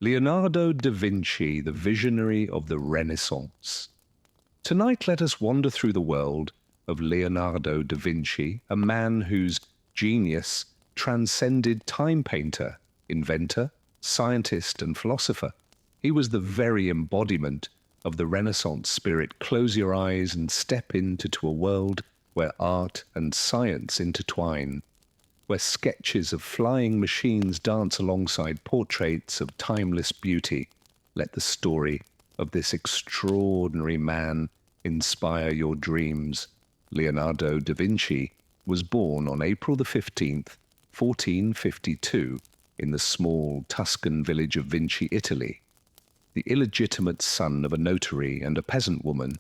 Leonardo da Vinci, the visionary of the Renaissance. Tonight let us wander through the world of Leonardo da Vinci, a man whose genius transcended time painter, inventor, scientist and philosopher. He was the very embodiment of the Renaissance spirit. Close your eyes and step into a world where art and science intertwine, where sketches of flying machines dance alongside portraits of timeless beauty. Let the story of this extraordinary man inspire your dreams. Leonardo da Vinci was born on April the 15th, 1452, in the small Tuscan village of Vinci, Italy. The illegitimate son of a notary and a peasant woman,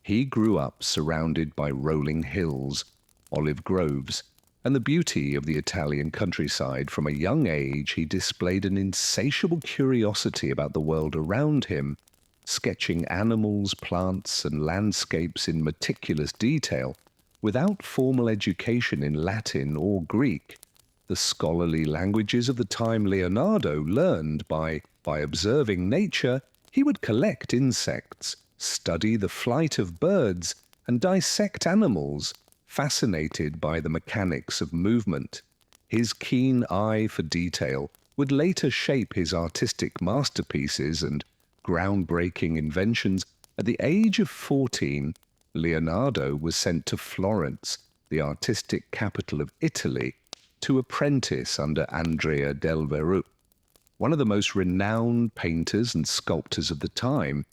he grew up surrounded by rolling hills, olive groves, and the beauty of the Italian countryside. From a young age, he displayed an insatiable curiosity about the world around him, sketching animals, plants, and landscapes in meticulous detail. Without formal education in Latin or Greek, the scholarly languages of the time, Leonardo learned by observing nature. He would collect insects, study the flight of birds, and dissect animals, fascinated by the mechanics of movement. His keen eye for detail would later shape his artistic masterpieces and groundbreaking inventions. At the age of 14, Leonardo was sent to Florence, the artistic capital of Italy, to apprentice under Andrea del Verrocchio, one of the most renowned painters and sculptors of the time.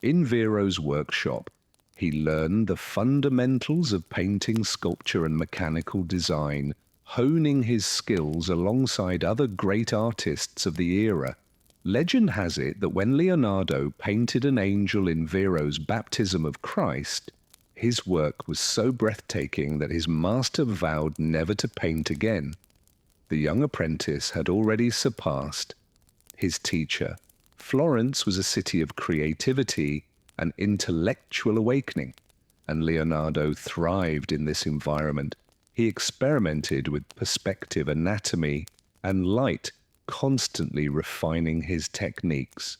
In Vero's workshop, he learned the fundamentals of painting, sculpture, and mechanical design, honing his skills alongside other great artists of the era. Legend has it that when Leonardo painted an angel in Vero's baptism of Christ, his work was so breathtaking that his master vowed never to paint again. The young apprentice had already surpassed his teacher. Florence was a city of creativity and intellectual awakening, and Leonardo thrived in this environment. He experimented with perspective, anatomy, and light, constantly refining his techniques.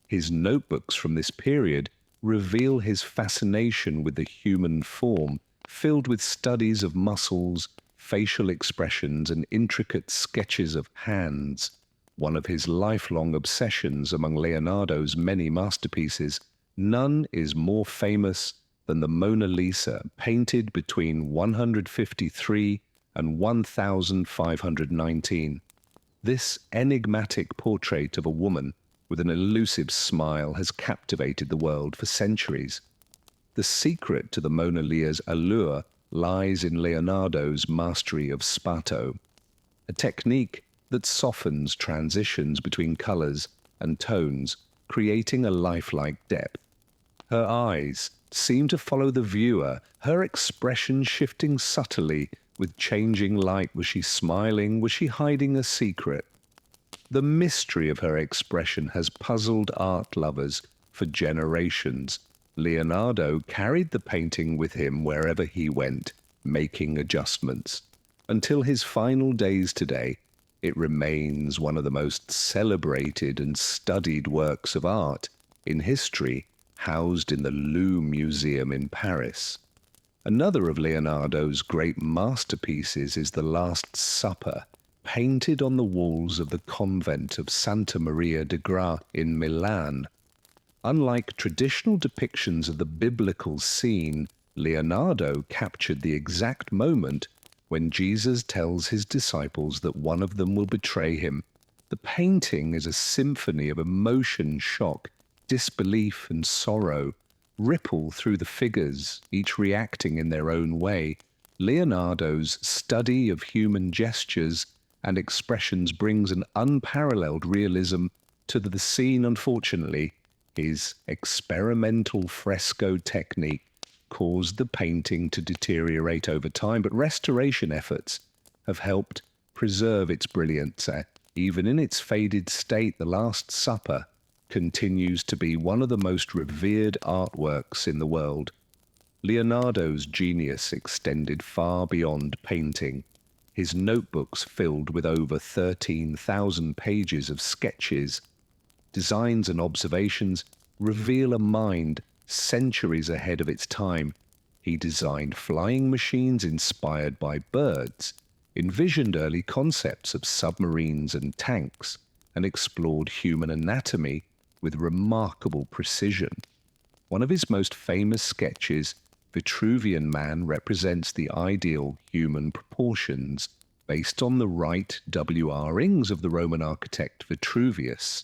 His notebooks from this period reveal his fascination with the human form, filled with studies of muscles, facial expressions, and intricate sketches of hands. One of his lifelong obsessions among Leonardo's many masterpieces, none is more famous than the Mona Lisa, painted between 153 and 1519. This enigmatic portrait of a woman with an elusive smile has captivated the world for centuries. The secret to the Mona Lisa's allure lies in Leonardo's mastery of spatto, a technique that softens transitions between colors and tones, creating a lifelike depth. Her eyes seem to follow the viewer, her expression shifting subtly with changing light. Was she smiling? Was she hiding a secret? The mystery of her expression has puzzled art lovers for generations. Leonardo carried the painting with him wherever he went, making adjustments. Until his final days today, it remains one of the most celebrated and studied works of art in history, housed in the Louvre Museum in Paris. Another of Leonardo's great masterpieces is The Last Supper, painted on the walls of the convent of Santa Maria de Gra in Milan. Unlike traditional depictions of the biblical scene, Leonardo captured the exact moment when Jesus tells his disciples that one of them will betray him. The painting is a symphony of emotion, shock, disbelief, and sorrow, ripple through the figures, each reacting in their own way. Leonardo's study of human gestures and expressions brings an unparalleled realism to the scene. Unfortunately, his experimental fresco technique caused the painting to deteriorate over time, but restoration efforts have helped preserve its brilliance. Even in its faded state, The Last Supper continues to be one of the most revered artworks in the world. Leonardo's genius extended far beyond painting. His notebooks filled with over 13,000 pages of sketches, designs and observations reveal a mind centuries ahead of its time. He designed flying machines inspired by birds, envisioned early concepts of submarines and tanks, and explored human anatomy with remarkable precision. One of his most famous sketches, Vitruvian Man, represents the ideal human proportions based on the right WR rings of the Roman architect Vitruvius.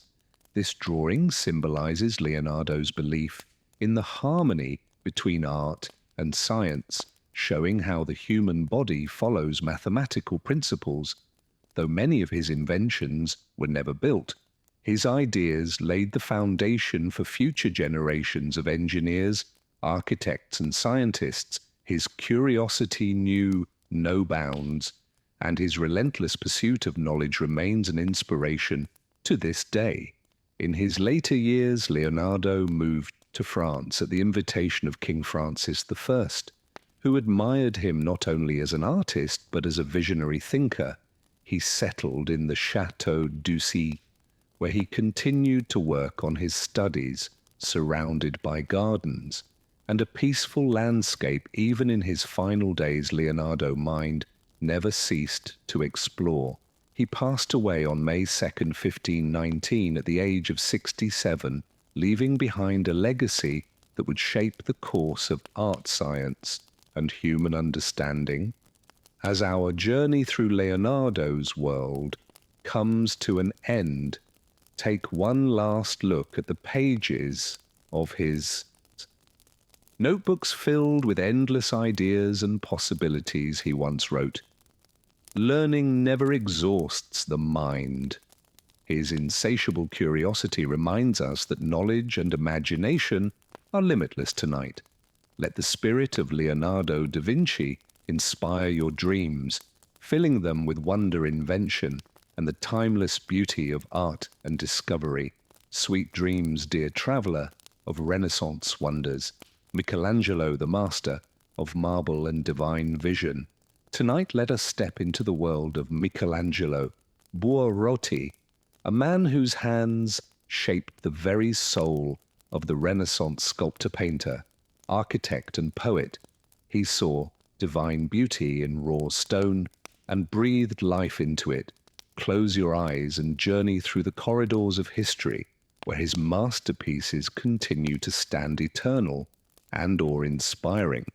This drawing symbolizes Leonardo's belief in the harmony between art and science, showing how the human body follows mathematical principles. Though many of his inventions were never built, his ideas laid the foundation for future generations of engineers, architects, and scientists. His curiosity knew no bounds, and his relentless pursuit of knowledge remains an inspiration to this day. In his later years, Leonardo moved to France at the invitation of King Francis I, who admired him not only as an artist but as a visionary thinker. He settled in the Château d'Ussy, where he continued to work on his studies, surrounded by gardens and a peaceful landscape. Even in his final days, Leonardo's mind never ceased to explore. He passed away on May 2nd, 1519, at the age of 67, leaving behind a legacy that would shape the course of art science and human understanding. As our journey through Leonardo's world comes to an end, take one last look at the pages of his notebooks filled with endless ideas and possibilities. He once wrote, "Learning never exhausts the mind." His insatiable curiosity reminds us that knowledge and imagination are limitless tonight. Let the spirit of Leonardo da Vinci inspire your dreams, filling them with wonder, invention, and the timeless beauty of art and discovery. Sweet dreams, dear traveller, of Renaissance wonders. Michelangelo, the master of marble and divine vision. Tonight let us step into the world of Michelangelo Buonarroti, a man whose hands shaped the very soul of the Renaissance sculptor-painter, architect and poet. He saw divine beauty in raw stone and breathed life into it. Close your eyes and journey through the corridors of history, where his masterpieces continue to stand eternal and awe-inspiring.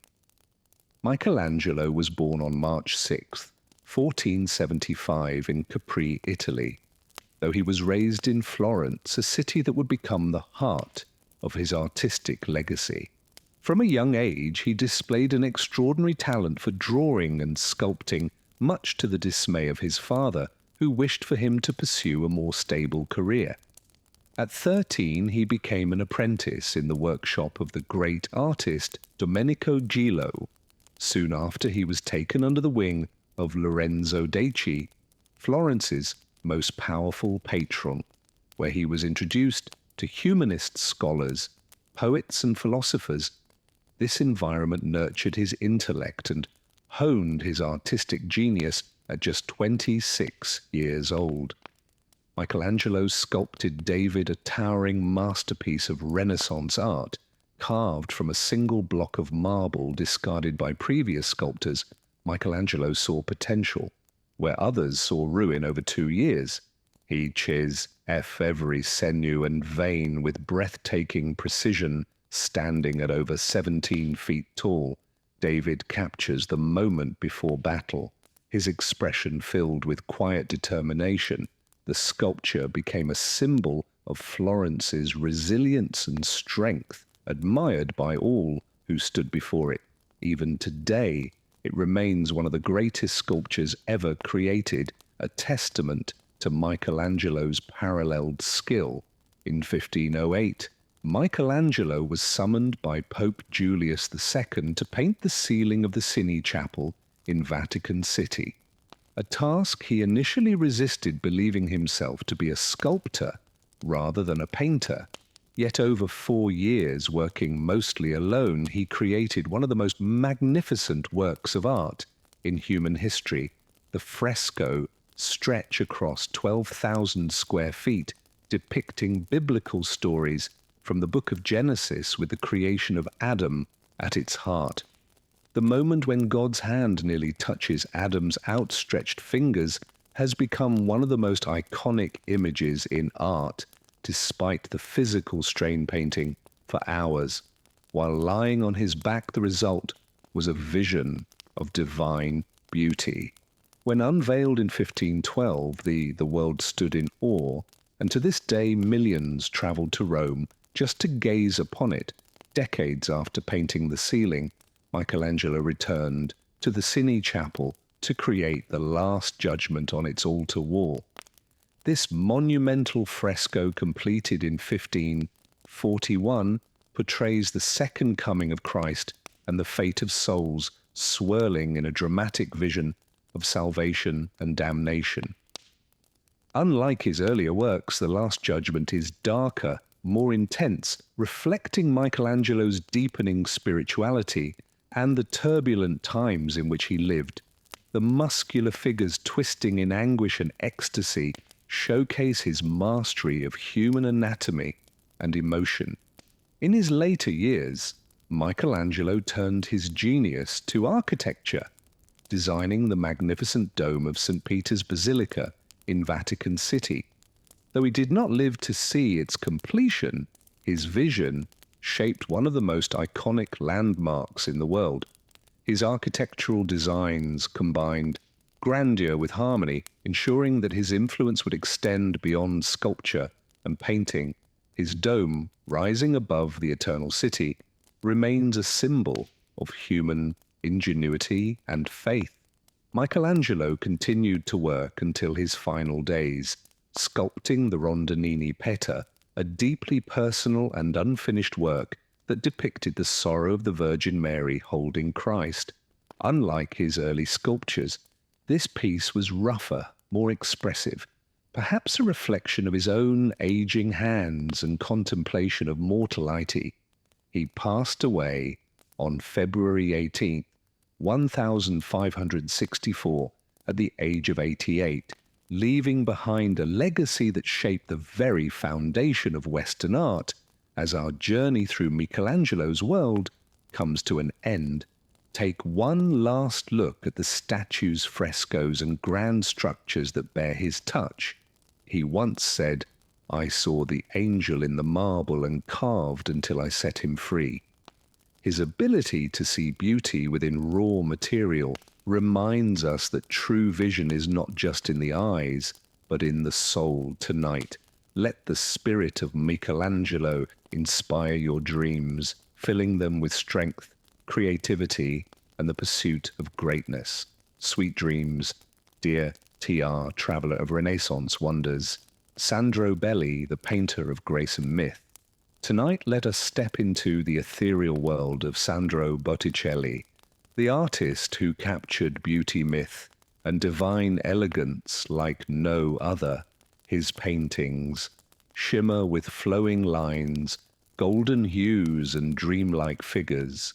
Michelangelo was born on March 6, 1475 in Capri, Italy. Though he was raised in Florence, a city that would become the heart of his artistic legacy. From a young age, he displayed an extraordinary talent for drawing and sculpting, much to the dismay of his father, who wished for him to pursue a more stable career. At 13, he became an apprentice in the workshop of the great artist Domenico Gillo. Soon after, he was taken under the wing of Lorenzo Decci, Florence's most powerful patron, where he was introduced to humanist scholars, poets and philosophers. This environment nurtured his intellect and honed his artistic genius at just 26 years old. Michelangelo sculpted David, a towering masterpiece of Renaissance art, carved from a single block of marble discarded by previous sculptors. Michelangelo saw potential where others saw ruin over 2 years. He chiseled every sinew and vein with breathtaking precision. Standing at over 17 feet tall, David captures the moment before battle, his expression filled with quiet determination. The sculpture became a symbol of Florence's resilience and strength, admired by all who stood before it. Even today, it remains one of the greatest sculptures ever created, a testament to Michelangelo's paralleled skill. In 1508, Michelangelo was summoned by Pope Julius II to paint the ceiling of the Cini Chapel in Vatican City, a task he initially resisted, believing himself to be a sculptor rather than a painter. Yet over 4 years, working mostly alone, he created one of the most magnificent works of art in human history. The fresco stretch across 12,000 square feet depicting biblical stories from the book of Genesis with the creation of Adam at its heart. The moment when God's hand nearly touches Adam's outstretched fingers has become one of the most iconic images in art, despite the physical strain painting for hours. While lying on his back, the result was a vision of divine beauty. When unveiled in 1512, the world stood in awe, and to this day millions travelled to Rome just to gaze upon it. Decades after painting the ceiling, Michelangelo returned to the Cini Chapel to create the Last Judgment on its altar wall. This monumental fresco, completed in 1541, portrays the second coming of Christ and the fate of souls swirling in a dramatic vision of salvation and damnation. Unlike his earlier works, The Last Judgment is darker, more intense, reflecting Michelangelo's deepening spirituality and the turbulent times in which he lived. The muscular figures twisting in anguish and ecstasy showcase his mastery of human anatomy and emotion. In his later years, Michelangelo turned his genius to architecture, designing the magnificent dome of St. Peter's Basilica in Vatican City. Though he did not live to see its completion, his vision shaped one of the most iconic landmarks in the world. His architectural designs combined grandeur with harmony, ensuring that his influence would extend beyond sculpture and painting. His dome, rising above the Eternal City, remains a symbol of human ingenuity and faith. Michelangelo continued to work until his final days, sculpting the Rondanini Peta, a deeply personal and unfinished work that depicted the sorrow of the Virgin Mary holding Christ. Unlike his early sculptures, this piece was rougher, more expressive, perhaps a reflection of his own aging hands and contemplation of mortality. He passed away on February 18th, 1564, at the age of 88, leaving behind a legacy that shaped the very foundation of Western art. As our journey through Michelangelo's world comes to an end, take one last look at the statues, frescoes, and grand structures that bear his touch. He once said, "I saw the angel in the marble and carved until I set him free." His ability to see beauty within raw material reminds us that true vision is not just in the eyes, but in the soul. Tonight, let the spirit of Michelangelo inspire your dreams, filling them with strength, creativity, and the pursuit of greatness. Sweet dreams, dear TR, traveller of Renaissance wonders. Sandro Belli, the painter of grace and myth. Tonight, let us step into the ethereal world of Sandro Botticelli, the artist who captured beauty, myth, and divine elegance like no other. His paintings shimmer with flowing lines, golden hues, and dreamlike figures,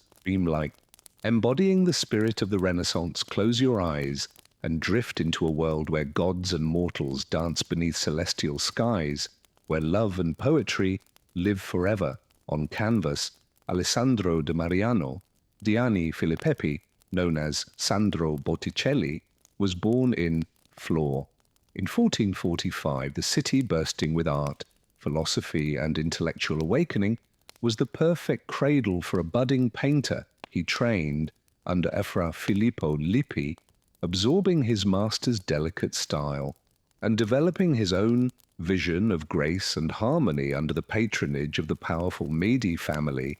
embodying the spirit of the Renaissance. Close your eyes and drift into a world where gods and mortals dance beneath celestial skies, where love and poetry live forever. On canvas, Alessandro de Mariano Diani Filippetti, known as Sandro Botticelli, was born in Flor. In 1445, the city bursting with art, philosophy, and intellectual awakening was the perfect cradle for a budding painter. He trained under Fra Filippo Lippi, absorbing his master's delicate style and developing his own vision of grace and harmony under the patronage of the powerful Medi family.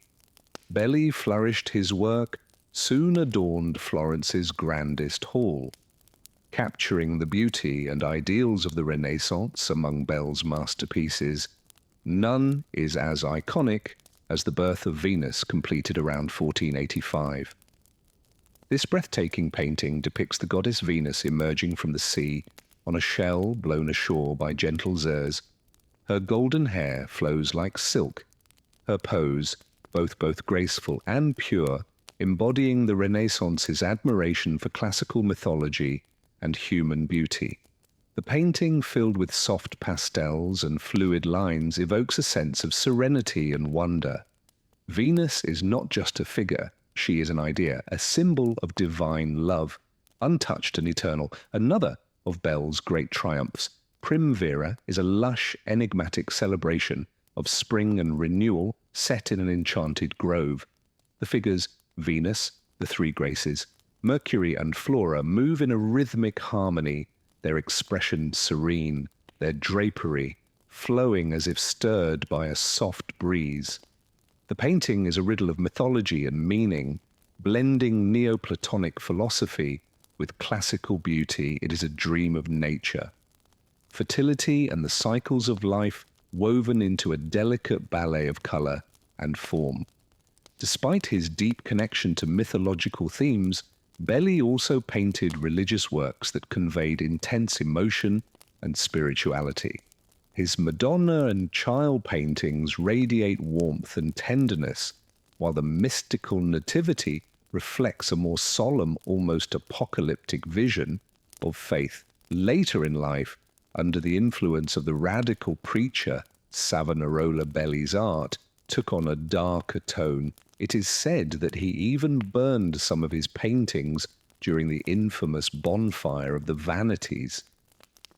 Belli flourished. His work soon adorned Florence's grandest hall. Capturing the beauty and ideals of the Renaissance among Bell's masterpieces, none is as iconic as The Birth of Venus, completed around 1485. This breathtaking painting depicts the goddess Venus emerging from the sea on a shell blown ashore by gentle zers. Her golden hair flows like silk, her pose both graceful and pure, embodying the Renaissance's admiration for classical mythology and human beauty. The painting, filled with soft pastels and fluid lines, evokes a sense of serenity and wonder. Venus is not just a figure, she is an idea, a symbol of divine love, untouched and eternal, another of Belle's great triumphs. Primavera is a lush, enigmatic celebration of spring and renewal set in an enchanted grove. The figures Venus, the three Graces, Mercury and Flora move in a rhythmic harmony, their expression serene, their drapery flowing as if stirred by a soft breeze. The painting is a riddle of mythology and meaning, blending Neoplatonic philosophy with classical beauty. It is a dream of nature. Fertility and the cycles of life woven into a delicate ballet of color and form. Despite his deep connection to mythological themes, Belli also painted religious works that conveyed intense emotion and spirituality. His Madonna and Child paintings radiate warmth and tenderness, while the mystical Nativity reflects a more solemn, almost apocalyptic vision of faith. Later in life, under the influence of the radical preacher Savonarola Belli's art, took on a darker tone. It is said that he even burned some of his paintings during the infamous bonfire of the Vanities.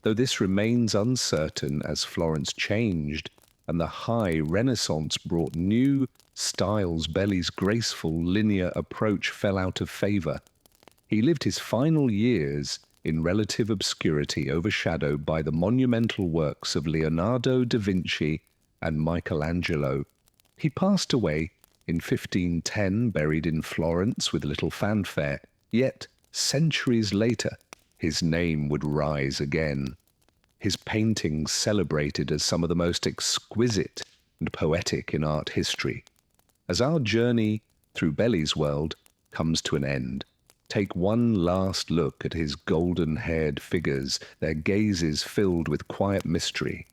Though this remains uncertain as Florence changed and the high Renaissance brought new styles, Belli's graceful, linear approach fell out of favor. He lived his final years in relative obscurity, overshadowed by the monumental works of Leonardo da Vinci and Michelangelo. He passed away in 1510, buried in Florence with little fanfare, yet centuries later his name would rise again. His paintings celebrated as some of the most exquisite and poetic in art history. As our journey through Belli's world comes to an end, take one last look at his golden-haired figures, their gazes filled with quiet mystery.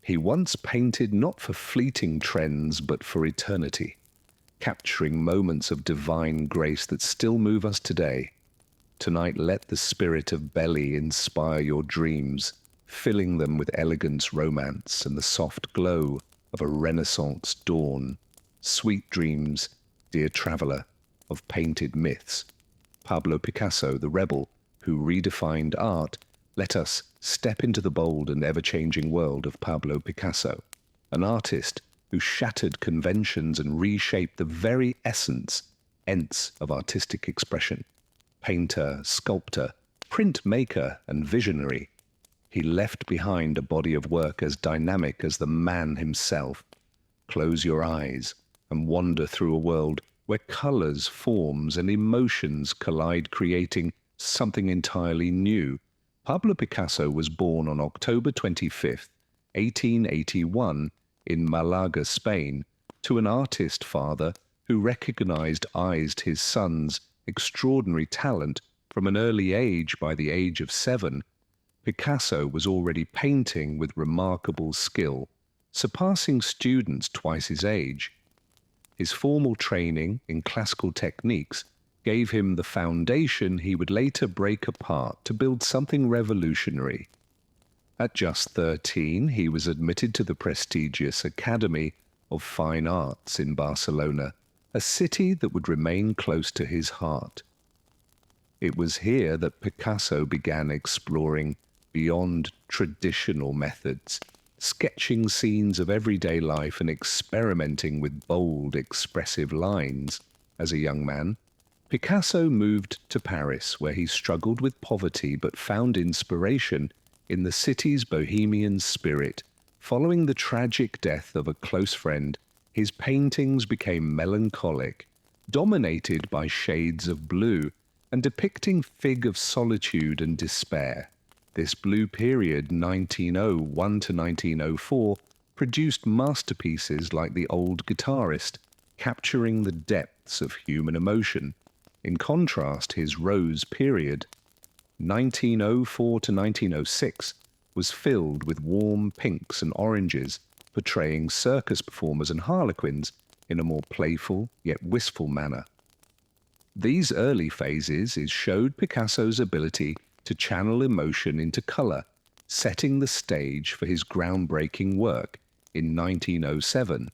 He once painted not for fleeting trends but for eternity, capturing moments of divine grace that still move us today. Tonight, let the spirit of Belli inspire your dreams, filling them with elegance, romance, and the soft glow of a Renaissance dawn. Sweet dreams, dear traveller, of painted myths. Pablo Picasso, the rebel who redefined art, let us step into the bold and ever-changing world of Pablo Picasso, an artist who shattered conventions and reshaped the very essence of artistic expression. Painter, sculptor, printmaker, and visionary, he left behind a body of work as dynamic as the man himself. Close your eyes and wander through a world where colors, forms, and emotions collide, creating something entirely new. Pablo Picasso was born on October 25th, 1881, in Malaga, Spain, to an artist father who recognized his son's extraordinary talent from an early age. By the age of 7, Picasso was already painting with remarkable skill, surpassing students twice his age. His formal training in classical techniques gave him the foundation he would later break apart to build something revolutionary. At just 13, he was admitted to the prestigious Academy of Fine Arts in Barcelona, a city that would remain close to his heart. It was here that Picasso began exploring beyond traditional methods, sketching scenes of everyday life and experimenting with bold, expressive lines. As a young man, Picasso moved to Paris, where he struggled with poverty but found inspiration in the city's bohemian spirit. Following the tragic death of a close friend, his paintings became melancholic, dominated by shades of blue, and depicting fig of solitude and despair. This blue period, 1901 to 1904, produced masterpieces like The Old Guitarist, capturing the depths of human emotion. In contrast, his Rose period, 1904 to 1906, was filled with warm pinks and oranges, portraying circus performers and harlequins in a more playful yet wistful manner. These early phases showed Picasso's ability to channel emotion into color, setting the stage for his groundbreaking work in 1907.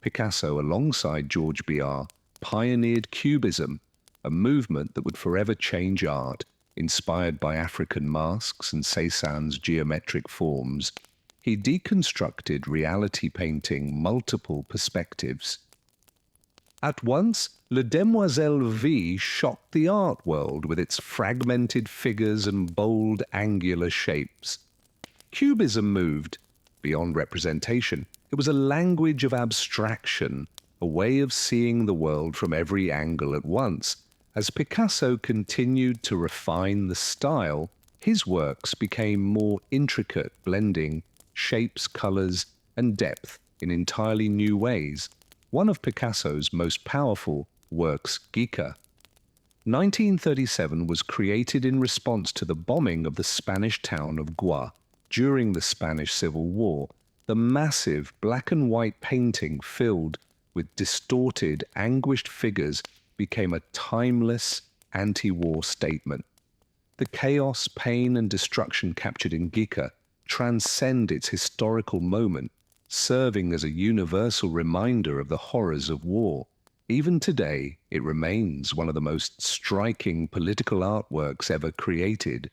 Picasso, alongside George Briard, pioneered Cubism, a movement that would forever change art, inspired by African masks and Cézanne's geometric forms. He deconstructed reality painting multiple perspectives. At once, Le Demoiselle V shocked the art world with its fragmented figures and bold angular shapes. Cubism moved beyond representation. It was a language of abstraction, a way of seeing the world from every angle at once. As Picasso continued to refine the style, his works became more intricate, blending shapes, colors, and depth in entirely new ways. One of Picasso's most powerful works, Gogh, 1937, was created in response to the bombing of the Spanish town of Gogh during the Spanish Civil War. The massive black and white painting filled with distorted, anguished figures became a timeless anti-war statement. The chaos, pain, and destruction captured in Gogh transcend its historical moment, serving as a universal reminder of the horrors of war. Even today, it remains one of the most striking political artworks ever created.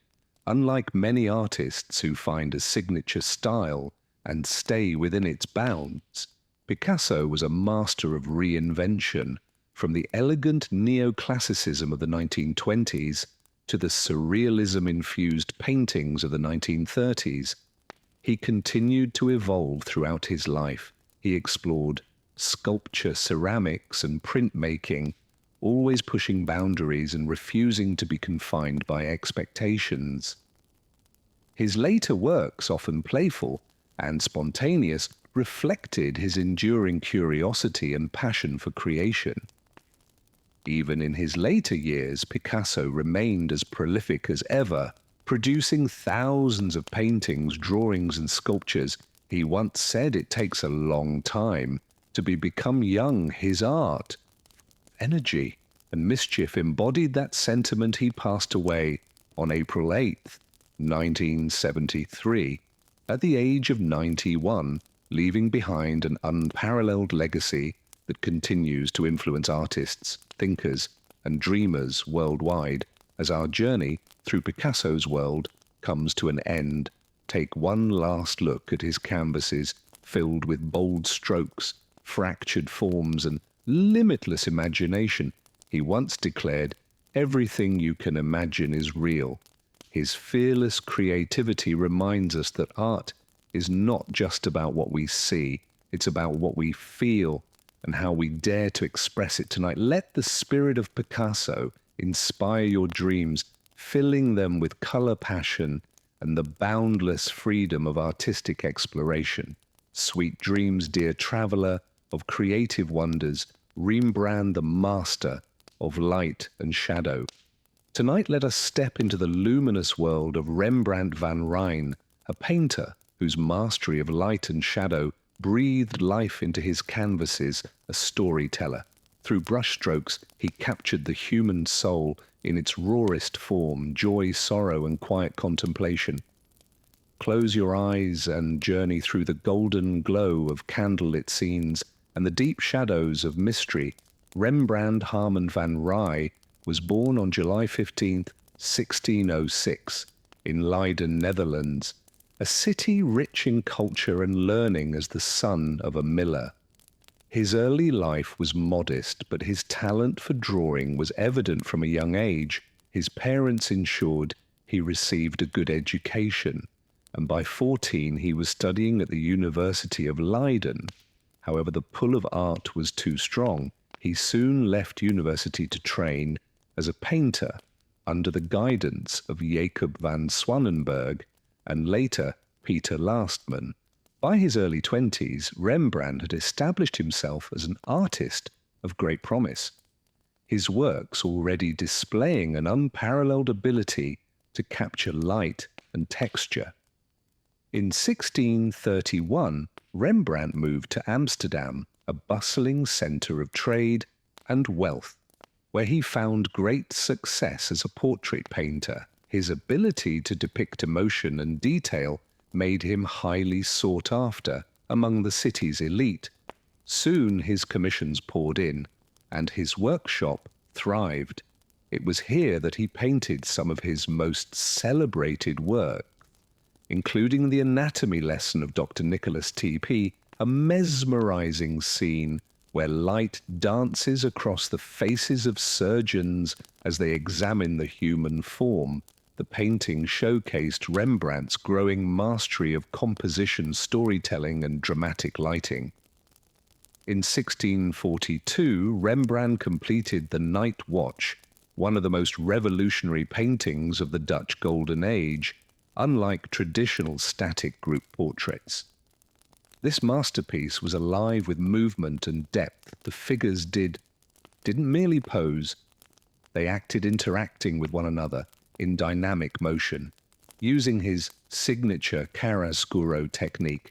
Unlike many artists who find a signature style and stay within its bounds, Picasso was a master of reinvention, from the elegant neoclassicism of the 1920s to the surrealism-infused paintings of the 1930s. He continued to evolve throughout his life. He explored sculpture, ceramics, and printmaking, always pushing boundaries and refusing to be confined by expectations. His later works, often playful and spontaneous, reflected his enduring curiosity and passion for creation. Even in his later years, Picasso remained as prolific as ever, producing thousands of paintings, drawings, and sculptures. He once said it takes a long time to become young. His art, energy, and mischief embodied that sentiment. He passed away on April 8th, 1973, at the age of 91, leaving behind an unparalleled legacy that continues to influence artists, thinkers, and dreamers worldwide. As our journey through Picasso's world comes to an end, take one last look at his canvases filled with bold strokes, fractured forms, and limitless imagination. He once declared, "Everything you can imagine is real." His fearless creativity reminds us that art is not just about what we see, it's about what we feel and how we dare to express it tonight. Let the spirit of Picasso inspire your dreams, filling them with color, passion, and the boundless freedom of artistic exploration. Sweet dreams, dear traveler of creative wonders, Rembrandt, the master of light and shadow. Tonight, let us step into the luminous world of Rembrandt van Rijn, a painter whose mastery of light and shadow breathed life into his canvases, a storyteller. Through brushstrokes, he captured the human soul in its rawest form, joy, sorrow, and quiet contemplation. Close your eyes and journey through the golden glow of candlelit scenes and the deep shadows of mystery. Rembrandt Harman van Rijn was born on July 15, 1606, in Leiden, Netherlands, a city rich in culture and learning as the son of a miller. His early life was modest, but his talent for drawing was evident from a young age. His parents ensured he received a good education, and by 14 he was studying at the University of Leiden. However, the pull of art was too strong. He soon left university to train as a painter under the guidance of Jacob van Swanenberg and later Peter Lastman. By his early 20s, Rembrandt had established himself as an artist of great promise, his works already displaying an unparalleled ability to capture light and texture. In 1631, Rembrandt moved to Amsterdam, a bustling centre of trade and wealth, where he found great success as a portrait painter. His ability to depict emotion and detail made him highly sought after among the city's elite. Soon his commissions poured in, and his workshop thrived. It was here that he painted some of his most celebrated work, including the anatomy lesson of Dr. Nicholas T.P., a mesmerizing scene where light dances across the faces of surgeons as they examine the human form. The painting showcased Rembrandt's growing mastery of composition, storytelling, and dramatic lighting. In 1642, Rembrandt completed The Night Watch, one of the most revolutionary paintings of the Dutch Golden Age, unlike traditional static group portraits. This masterpiece was alive with movement and depth. The figures didn't merely pose, they acted interacting with one another in dynamic motion, using his signature chiaroscuro technique.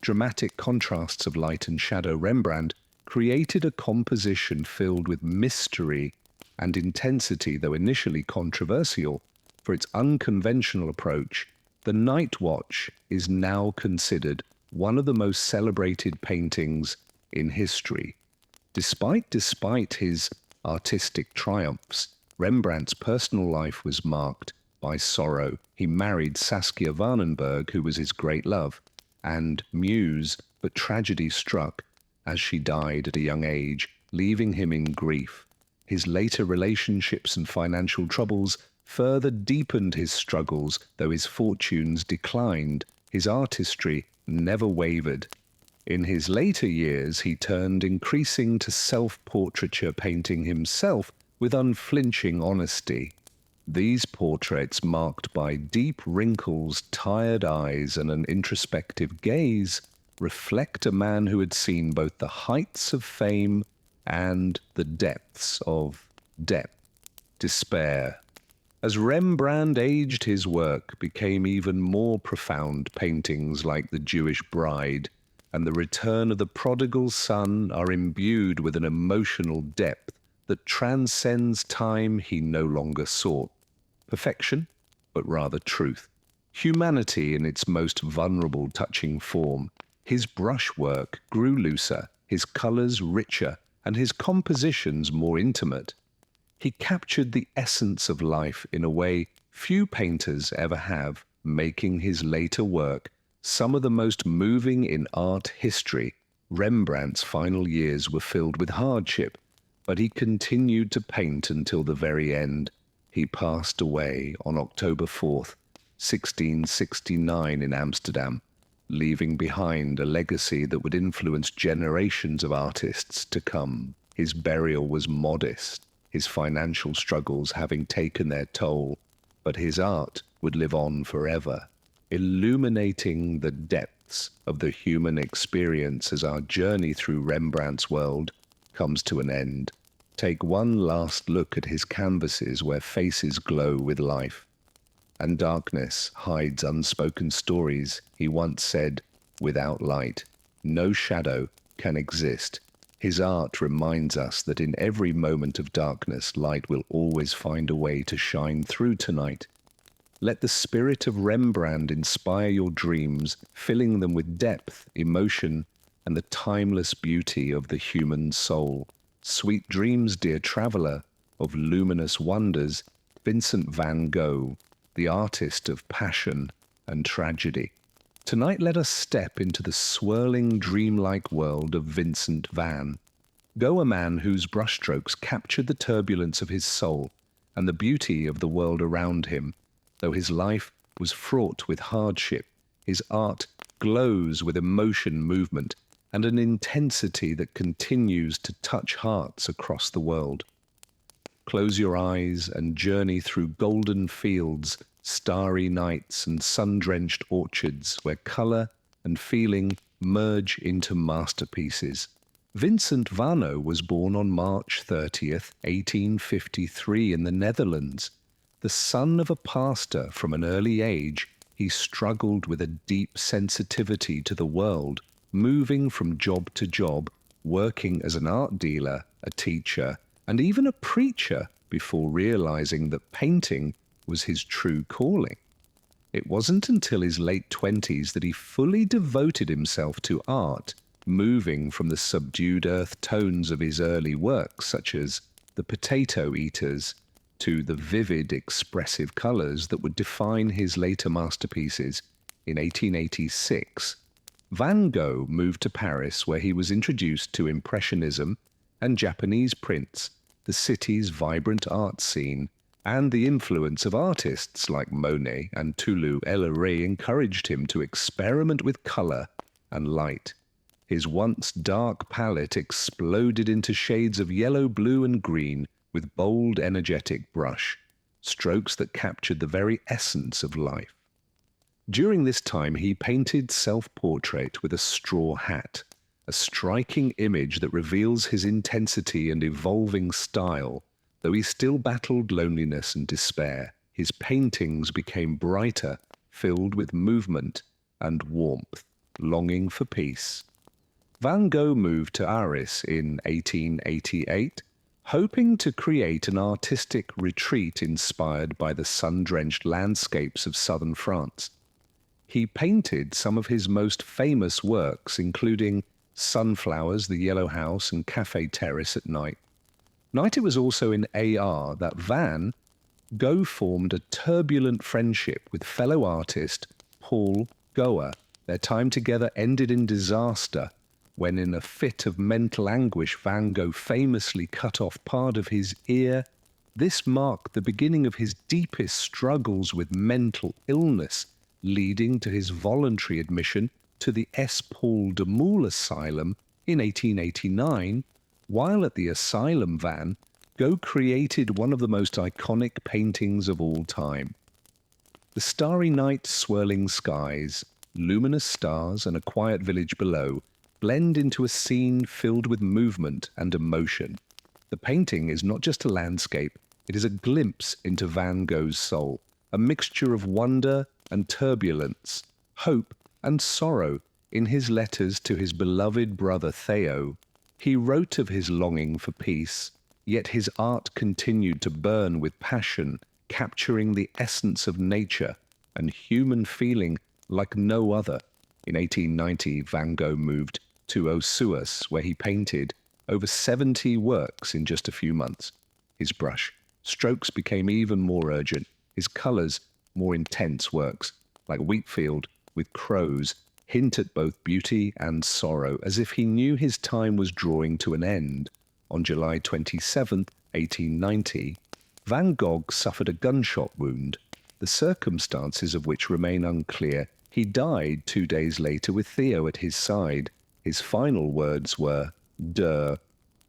Dramatic contrasts of light and shadow. Rembrandt created a composition filled with mystery and intensity, though initially controversial for its unconventional approach. The Night Watch is now considered one of the most celebrated paintings in history. Despite his artistic triumphs, Rembrandt's personal life was marked by sorrow. He married Saskia Vanenberg, who was his great love and muse, but tragedy struck as she died at a young age, leaving him in grief. His later relationships and financial troubles further deepened his struggles. Though his fortunes declined, his artistry never wavered. In his later years, he turned increasingly to self-portraiture, painting himself with unflinching honesty. These portraits, marked by deep wrinkles, tired eyes, and an introspective gaze, reflect a man who had seen both the heights of fame and the depths of despair. As Rembrandt aged, his work became even more profound. Paintings like The Jewish Bride and The Return of the Prodigal Son are imbued with an emotional depth that transcends time. He no longer sought perfection, but rather truth. Humanity in its most vulnerable, touching form. His brushwork grew looser, his colors richer, and his compositions more intimate. He captured the essence of life in a way few painters ever have, making his later work some of the most moving in art history. Rembrandt's final years were filled with hardship, but he continued to paint until the very end. He passed away on October 4th, 1669 in Amsterdam, leaving behind a legacy that would influence generations of artists to come. His burial was modest, his financial struggles having taken their toll, but his art would live on forever, illuminating the depths of the human experience. As our journey through Rembrandt's world comes to an end, take one last look at his canvases where faces glow with life and darkness hides unspoken stories. He once said, "Without light, no shadow can exist." His art reminds us that in every moment of darkness, light will always find a way to shine through tonight. Let the spirit of Rembrandt inspire your dreams, filling them with depth, emotion, and the timeless beauty of the human soul. Sweet dreams, dear traveler, of luminous wonders. Vincent van Gogh, the artist of passion and tragedy. Tonight let us step into the swirling, dreamlike world of Vincent van Gogh, a man whose brushstrokes captured the turbulence of his soul and the beauty of the world around him. Though his life was fraught with hardship, his art glows with emotion, movement, and an intensity that continues to touch hearts across the world. Close your eyes and journey through golden fields, starry nights, and sun-drenched orchards where color and feeling merge into masterpieces. Vincent van Gogh was born on March 30th, 1853 in the Netherlands. The son of a pastor, from an early age, he struggled with a deep sensitivity to the world, moving from job to job, working as an art dealer, a teacher, and even a preacher, before realizing that painting was his true calling. It wasn't until his late 20s that he fully devoted himself to art, moving from the subdued earth tones of his early works, such as The Potato Eaters, to the vivid, expressive colours that would define his later masterpieces. In 1886, Van Gogh moved to Paris, where he was introduced to Impressionism and Japanese prints, the city's vibrant art scene, and the influence of artists like Monet and Toulouse-Lautrec encouraged him to experiment with colour and light. His once dark palette exploded into shades of yellow, blue, and green with bold, energetic brush, strokes that captured the very essence of life. During this time, he painted self-portrait with a straw hat, a striking image that reveals his intensity and evolving style. Though he still battled loneliness and despair, his paintings became brighter, filled with movement and warmth, longing for peace. Van Gogh moved to Arras in 1888, hoping to create an artistic retreat inspired by the sun-drenched landscapes of southern France. He painted some of his most famous works, including Sunflowers, The Yellow House, and Café Terrace at Night. It was also in AR that Van Gogh formed a turbulent friendship with fellow artist Paul Gogh. Their time together ended in disaster when, in a fit of mental anguish, Van Gogh famously cut off part of his ear. This marked the beginning of his deepest struggles with mental illness, leading to his voluntary admission to the S. Paul de Moule Asylum in 1889. While at the asylum, Van Gogh created one of the most iconic paintings of all time. The starry night, swirling skies, luminous stars, and a quiet village below blend into a scene filled with movement and emotion. The painting is not just a landscape, it is a glimpse into Van Gogh's soul, a mixture of wonder and turbulence, hope and sorrow. In his letters to his beloved brother Theo, he wrote of his longing for peace, yet his art continued to burn with passion, capturing the essence of nature and human feeling like no other. In 1890, Van Gogh moved to Osuas, where he painted over 70 works in just a few months. His brush strokes became even more urgent, his colours more intense. Works like Wheatfield with Crows hint at both beauty and sorrow, as if he knew his time was drawing to an end. On July 27, 1890, Van Gogh suffered a gunshot wound, the circumstances of which remain unclear. He died 2 days later with Theo at his side. His final words were, "The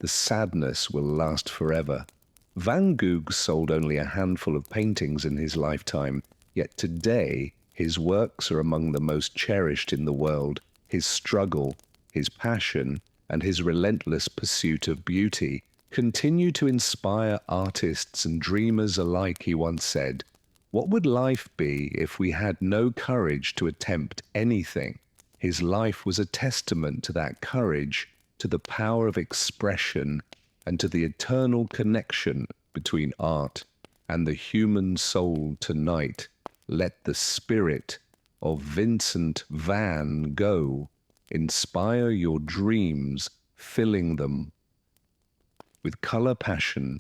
sadness will last forever." Van Gogh sold only a handful of paintings in his lifetime, yet today his works are among the most cherished in the world. His struggle, his passion, and his relentless pursuit of beauty continue to inspire artists and dreamers alike. He once said, "What would life be if we had no courage to attempt anything?" His life was a testament to that courage, to the power of expression, and to the eternal connection between art and the human soul. Tonight, let the spirit of Vincent van Gogh inspire your dreams, filling them with color, passion,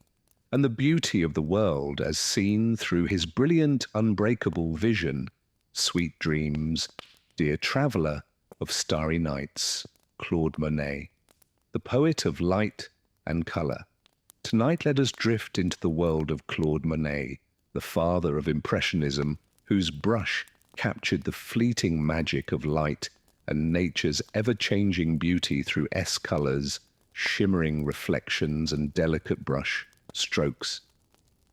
and the beauty of the world as seen through his brilliant, unbreakable vision. Sweet dreams, dear traveller of starry nights, Claude Monet, the poet of light and color. Tonight let us drift into the world of Claude Monet, the father of Impressionism, whose brush captured the fleeting magic of light and nature's ever-changing beauty through colors, shimmering reflections, and delicate brush strokes.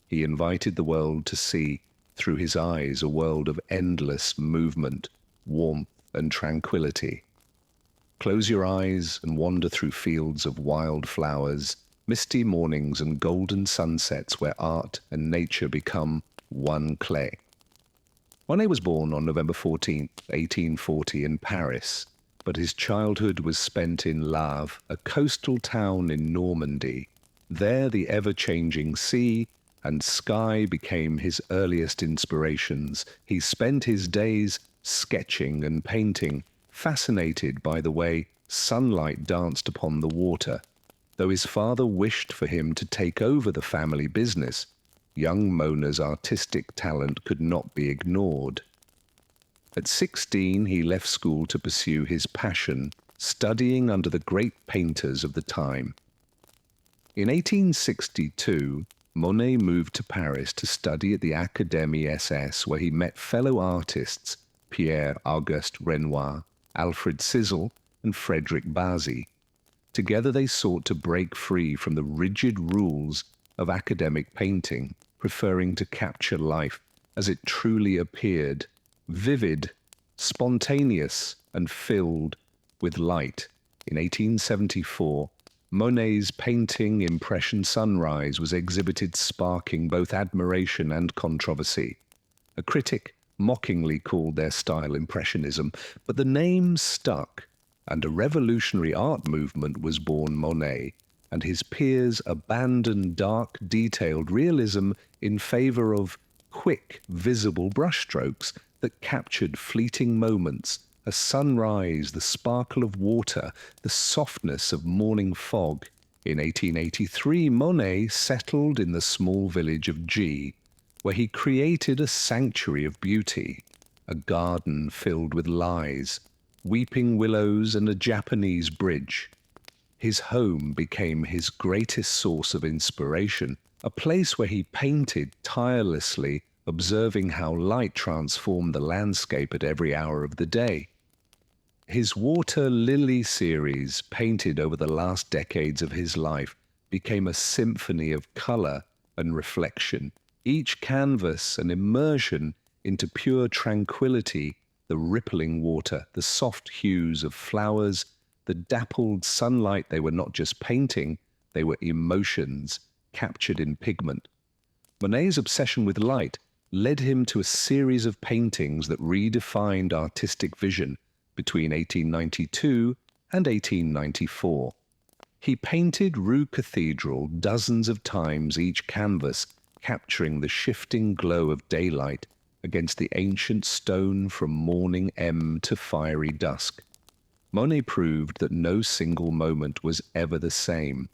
He invited the world to see, through his eyes, a world of endless movement, warmth, and tranquility. Close your eyes and wander through fields of wild flowers, misty mornings and golden sunsets where art and nature become one clay. Monet was born on November 14, 1840 in Paris, but his childhood was spent in Laves, a coastal town in Normandy. There the ever-changing sea and sky became his earliest inspirations. He spent his days sketching and painting, fascinated by the way sunlight danced upon the water. Though his father wished for him to take over the family business, young Mona's artistic talent could not be ignored. At 16, he left school to pursue his passion, studying under the great painters of the time. In 1862, Monet moved to Paris to study at the Académie SS, where he met fellow artists Pierre-Auguste Renoir, Alfred Sizzle, and Frédéric Bazzi. Together they sought to break free from the rigid rules of academic painting, preferring to capture life as it truly appeared, vivid, spontaneous, and filled with light. In 1874, Monet's painting Impression Sunrise was exhibited, sparking both admiration and controversy. A critic mockingly called their style Impressionism, but the name stuck, and a revolutionary art movement was born. Monet and his peers abandoned dark, detailed realism in favor of quick, visible brushstrokes that captured fleeting moments, a sunrise, the sparkle of water, the softness of morning fog. In 1883, Monet settled in the small village of Gogh, where he created a sanctuary of beauty, a garden filled with lies, weeping willows, and a Japanese bridge. His home became his greatest source of inspiration, a place where he painted tirelessly, observing how light transformed the landscape at every hour of the day. His Water Lily series, painted over the last decades of his life, became a symphony of color and reflection, each canvas an immersion into pure tranquility, the rippling water, the soft hues of flowers, the dappled sunlight. They were not just painting, they were emotions captured in pigment. Monet's obsession with light led him to a series of paintings that redefined artistic vision between 1892 and 1894. He painted Rue Cathedral dozens of times, each canvas capturing the shifting glow of daylight against the ancient stone from morning M to fiery dusk. Monet proved that no single moment was ever the same.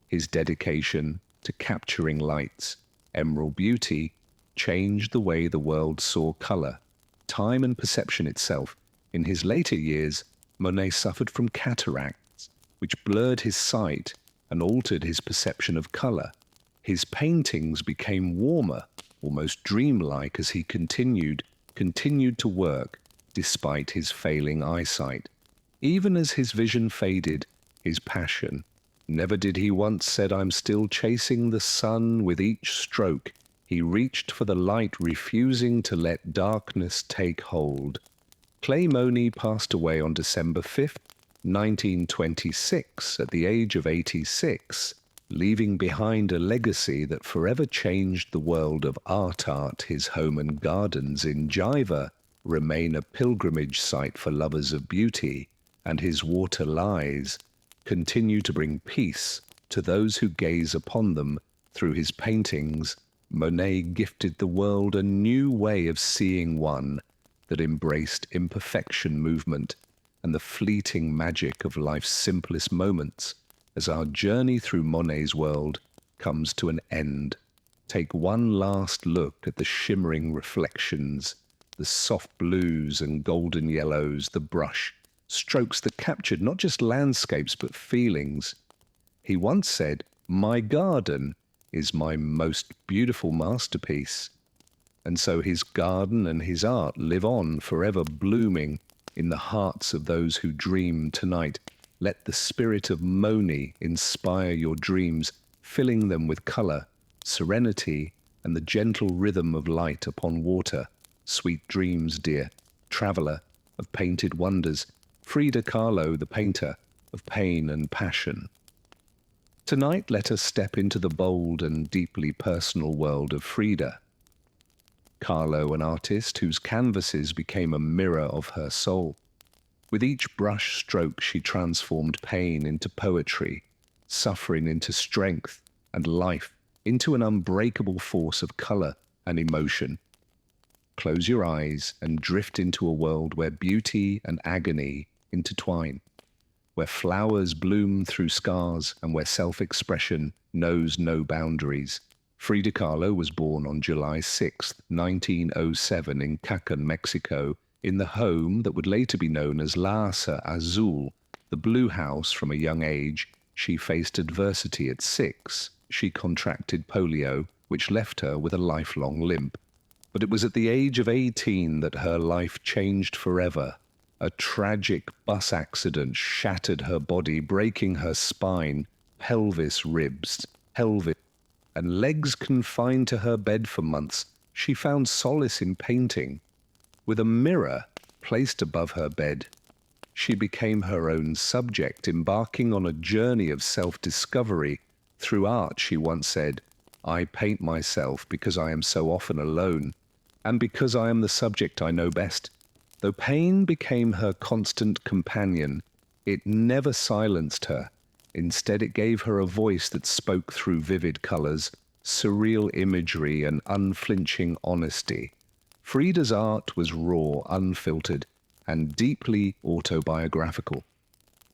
His dedication to capturing light's emerald beauty changed the way the world saw color, time, and perception itself. In his later years, Monet suffered from cataracts, which blurred his sight and altered his perception of color. His paintings became warmer, almost dreamlike, as he continued to work despite his failing eyesight. Even as his vision faded, his passion, never did he once said, "I'm still chasing the sun." With each stroke, he reached for the light, refusing to let darkness take hold. Clay Monet passed away on December 5th, 1926, at the age of 86, leaving behind a legacy that forever changed the world of art. His home and gardens in Jiva remain a pilgrimage site for lovers of beauty, and his water lies continue to bring peace to those who gaze upon them. Through his paintings, Monet gifted the world a new way of seeing, one that embraced imperfection, movement, and the fleeting magic of life's simplest moments. As our journey through Monet's world comes to an end, take one last look at the shimmering reflections, the soft blues and golden yellows, the brush strokes that captured not just landscapes but feelings. He once said, "My garden is my most beautiful masterpiece." And so his garden and his art live on, forever blooming in the hearts of those who dream tonight. Let the spirit of Monet inspire your dreams, filling them with color, serenity, and the gentle rhythm of light upon water. Sweet dreams, dear traveler of painted wonders. Frida Kahlo, the painter of pain and passion. Tonight, let us step into the bold and deeply personal world of Frida Kahlo, an artist whose canvases became a mirror of her soul. With each brush stroke, she transformed pain into poetry, suffering into strength, and life into an unbreakable force of color and emotion. Close your eyes and drift into a world where beauty and agony intertwine, where flowers bloom through scars and where self-expression knows no boundaries. Frida Kahlo was born on July 6, 1907 in Cancun, Mexico, in the home that would later be known as La Casa Azul, the Blue House. From a young age. She faced adversity at 6. She contracted polio, which left her with a lifelong limp. But it was at the age of 18 that her life changed forever. A tragic bus accident shattered her body, breaking her spine, pelvis, ribs, and legs. Confined to her bed for months, she found solace in painting. With a mirror placed above her bed, she became her own subject, embarking on a journey of self-discovery. Through art, she once said, "I paint myself because I am so often alone, and because I am the subject I know best." Though pain became her constant companion, it never silenced her. Instead, it gave her a voice that spoke through vivid colors, surreal imagery, and unflinching honesty. Frida's art was raw, unfiltered, and deeply autobiographical.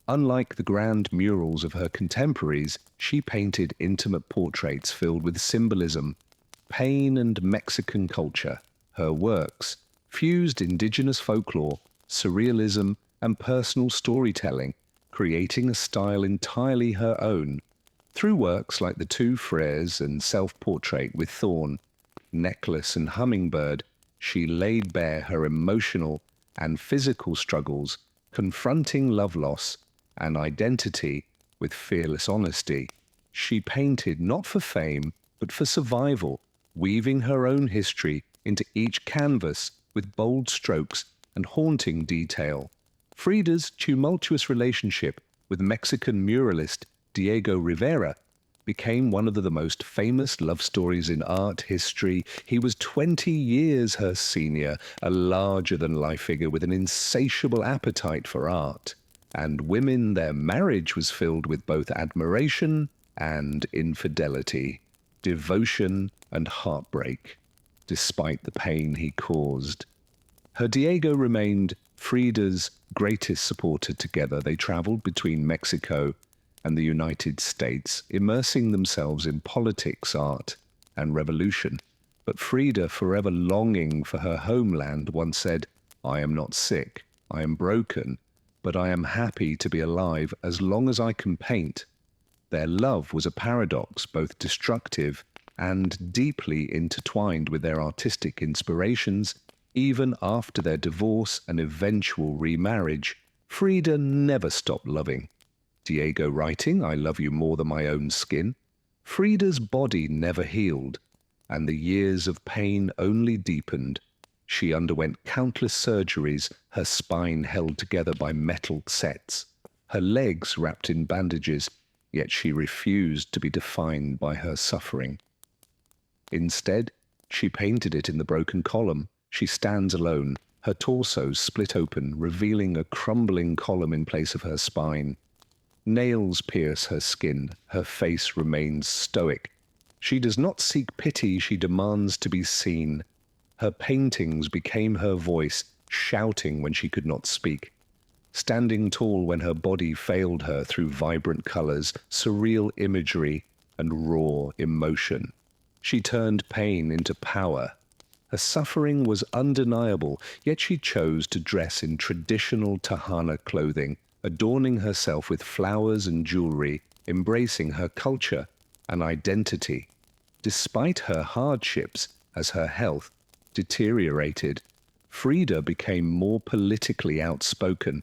Unlike the grand murals of her contemporaries, she painted intimate portraits filled with symbolism, pain, and Mexican culture. Her works fused indigenous folklore, surrealism, and personal storytelling, creating a style entirely her own. Through works like The Two Frères and Self-Portrait with Thorn, Necklace, and Hummingbird, she laid bare her emotional and physical struggles, confronting love loss and identity with fearless honesty. She painted not for fame, but for survival, weaving her own history into each canvas with bold strokes and haunting detail. Frida's tumultuous relationship with Mexican muralist Diego Rivera became one of the most famous love stories in art history. He was 20 years her senior, a larger-than-life figure with an insatiable appetite for art. And women, their marriage was filled with both admiration and infidelity, devotion and heartbreak, despite the pain he caused. Her Diego remained Frida's greatest supporter. Together they traveled between Mexico and the United States, immersing themselves in politics, art, and revolution. But Frida, forever longing for her homeland, once said, "I am not sick, I am broken, but I am happy to be alive as long as I can paint." Their love was a paradox, both destructive and deeply intertwined with their artistic inspirations. Even after their divorce and eventual remarriage, Frida never stopped loving. Diego writing, "I love you more than my own skin." Frida's body never healed, and the years of pain only deepened. She underwent countless surgeries, her spine held together by metal sets, her legs wrapped in bandages, yet she refused to be defined by her suffering. Instead, she painted it in the broken column. She stands alone, her torso split open, revealing a crumbling column in place of her spine. Nails pierce her skin, her face remains stoic. She does not seek pity, she demands to be seen. Her paintings became her voice, shouting when she could not speak, standing tall when her body failed her through vibrant colors, surreal imagery, and raw emotion. She turned pain into power. Her suffering was undeniable, yet she chose to dress in traditional Tejana clothing, adorning herself with flowers and jewelry, embracing her culture and identity. Despite her hardships, as her health deteriorated, Frida became more politically outspoken,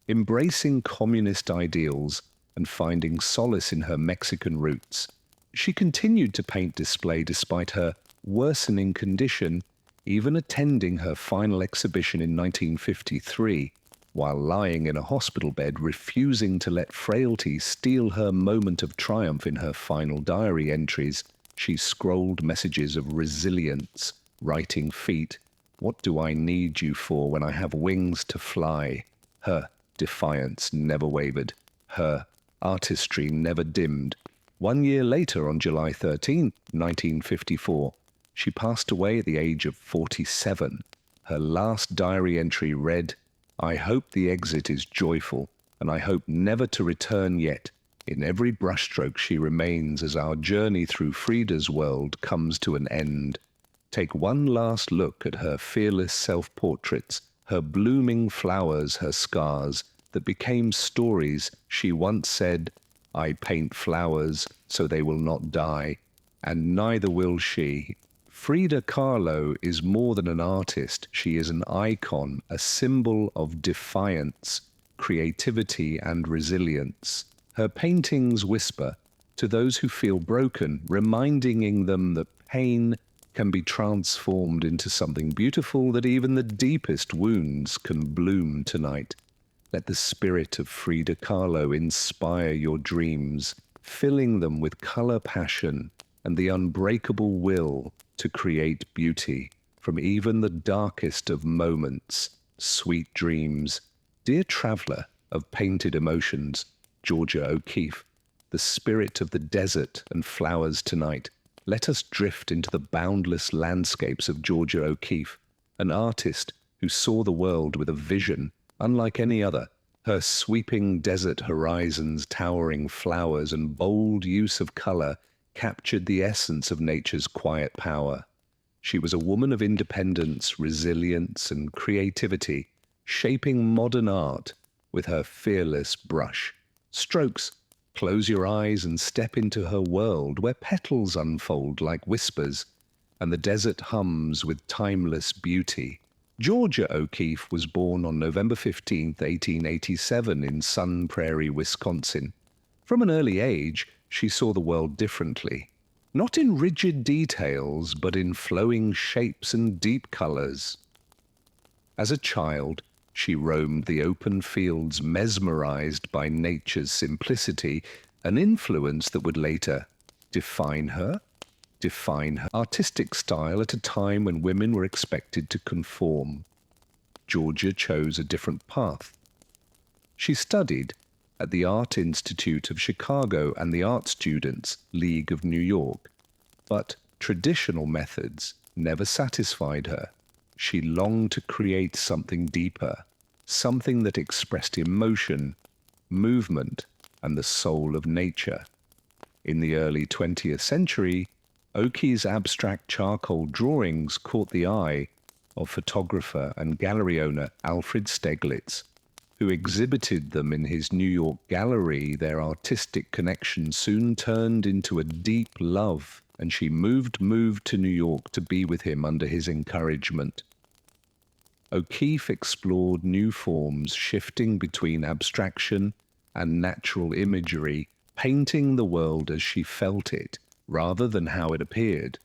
embracing communist ideals and finding solace in her Mexican roots. She continued to paint display despite her worsening condition, even attending her final exhibition in 1953, while lying in a hospital bed, refusing to let frailty steal her moment of triumph. In her final diary entries, she scrolled messages of resilience, writing, "Feet, what do I need you for when I have wings to fly?" Her defiance never wavered. Her artistry never dimmed. 1 year later, on July 13, 1954, she passed away at the age of 47. Her last diary entry read, "I hope the exit is joyful, and I hope never to return yet. In every brushstroke she remains as our journey through Frida's world comes to an end." Take one last look at her fearless self-portraits, her blooming flowers, her scars, that became stories. She once said, "I paint flowers so they will not die, and neither will she." Frida Kahlo is more than an artist. She is an icon, a symbol of defiance, creativity, and resilience. Her paintings whisper to those who feel broken, reminding them that pain can be transformed into something beautiful, that even the deepest wounds can bloom tonight. Let the spirit of Frida Kahlo inspire your dreams, filling them with color, passion, and the unbreakable will to create beauty from even the darkest of moments. Sweet dreams. Dear traveler of painted emotions, Georgia O'Keeffe, the spirit of the desert and flowers tonight, let us drift into the boundless landscapes of Georgia O'Keeffe, an artist who saw the world with a vision unlike any other. Her sweeping desert horizons, towering flowers, and bold use of color captured the essence of nature's quiet power. She was a woman of independence, resilience, and creativity, shaping modern art with her fearless brush. Strokes. Close your eyes and step into her world, where petals unfold like whispers, and the desert hums with timeless beauty. Georgia O'Keeffe was born on November 15, 1887, in Sun Prairie, Wisconsin. From an early age, she saw the world differently, not in rigid details, but in flowing shapes and deep colors. As a child, she roamed the open fields, mesmerized by nature's simplicity, an influence that would later define her artistic style at a time when women were expected to conform. Georgia chose a different path. She studied at the Art Institute of Chicago and the Art Students League of New York, but traditional methods never satisfied her. She longed to create something deeper, something that expressed emotion, movement, and the soul of nature. In the early 20th century, O'Keeffe's abstract charcoal drawings caught the eye of photographer and gallery owner Alfred Stieglitz, who exhibited them in his New York gallery. Their artistic connection soon turned into a deep love, and she moved to New York to be with him under his encouragement. O'Keeffe explored new forms, shifting between abstraction and natural imagery, painting the world as she felt it, rather than how it appeared.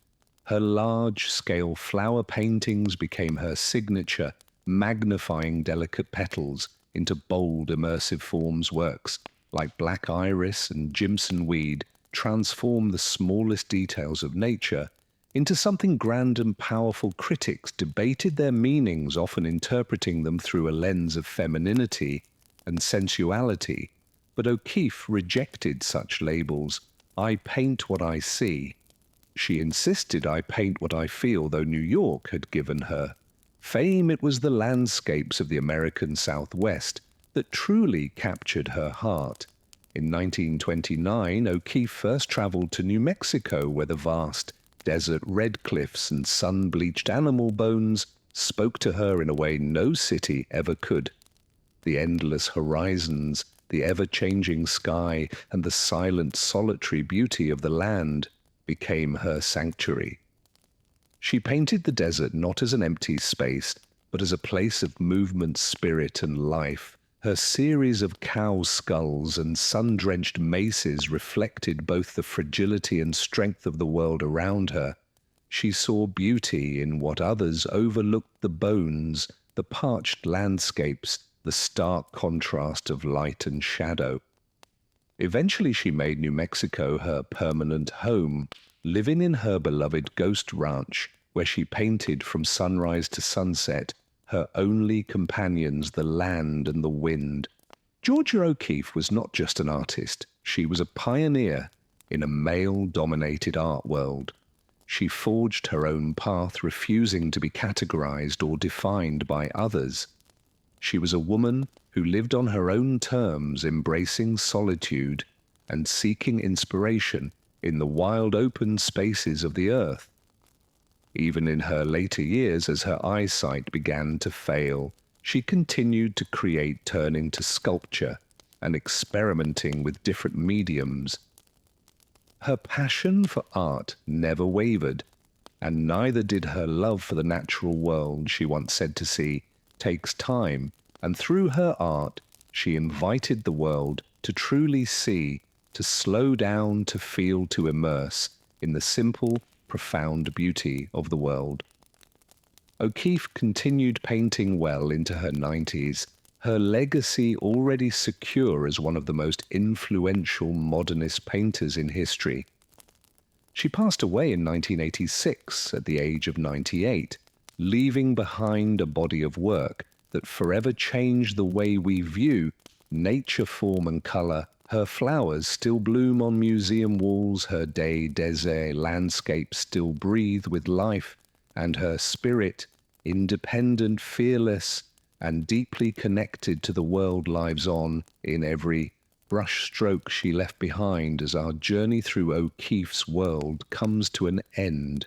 Her large-scale flower paintings became her signature, magnifying delicate petals into bold, immersive forms. Works like black iris and Jimson weed transform the smallest details of nature into something grand and powerful. Critics debated their meanings, often interpreting them through a lens of femininity and sensuality, but O'Keeffe rejected such labels. "I paint what I see." She insisted, "I paint what I feel." Though New York had given her fame, it was the landscapes of the American Southwest that truly captured her heart. In 1929, O'Keeffe first traveled to New Mexico, where the vast desert red cliffs and sun-bleached animal bones spoke to her in a way no city ever could. The endless horizons, the ever-changing sky, and the silent, solitary beauty of the land became her sanctuary. She painted the desert not as an empty space, but as a place of movement, spirit, and life. Her series of cow skulls and sun-drenched mesas reflected both the fragility and strength of the world around her. She saw beauty in what others overlooked: the bones, the parched landscapes, the stark contrast of light and shadow. Eventually she made New Mexico her permanent home, living in her beloved Ghost Ranch, where she painted from sunrise to sunset, her only companions the land and the wind. Georgia O'Keeffe was not just an artist, she was a pioneer in a male-dominated art world. She forged her own path, refusing to be categorized or defined by others. She was a woman who lived on her own terms, embracing solitude and seeking inspiration in the wild open spaces of the earth. Even in her later years, as her eyesight began to fail, she continued to create, turning to sculpture and experimenting with different mediums. Her passion for art never wavered, and neither did her love for the natural world. She once said to see takes time, and through her art she invited the world to truly see, to slow down, to feel, to immerse in the simple, profound beauty of the world. O'Keeffe continued painting well into her 90s, her legacy already secure as one of the most influential modernist painters in history. She passed away in 1986 at the age of 98, leaving behind a body of work that forever changed the way we view nature, form and color. Her flowers still bloom on museum walls, her day desert landscapes still breathe with life, and her spirit, independent, fearless, and deeply connected to the world, lives on in every brushstroke she left behind. As our journey through O'Keeffe's world comes to an end,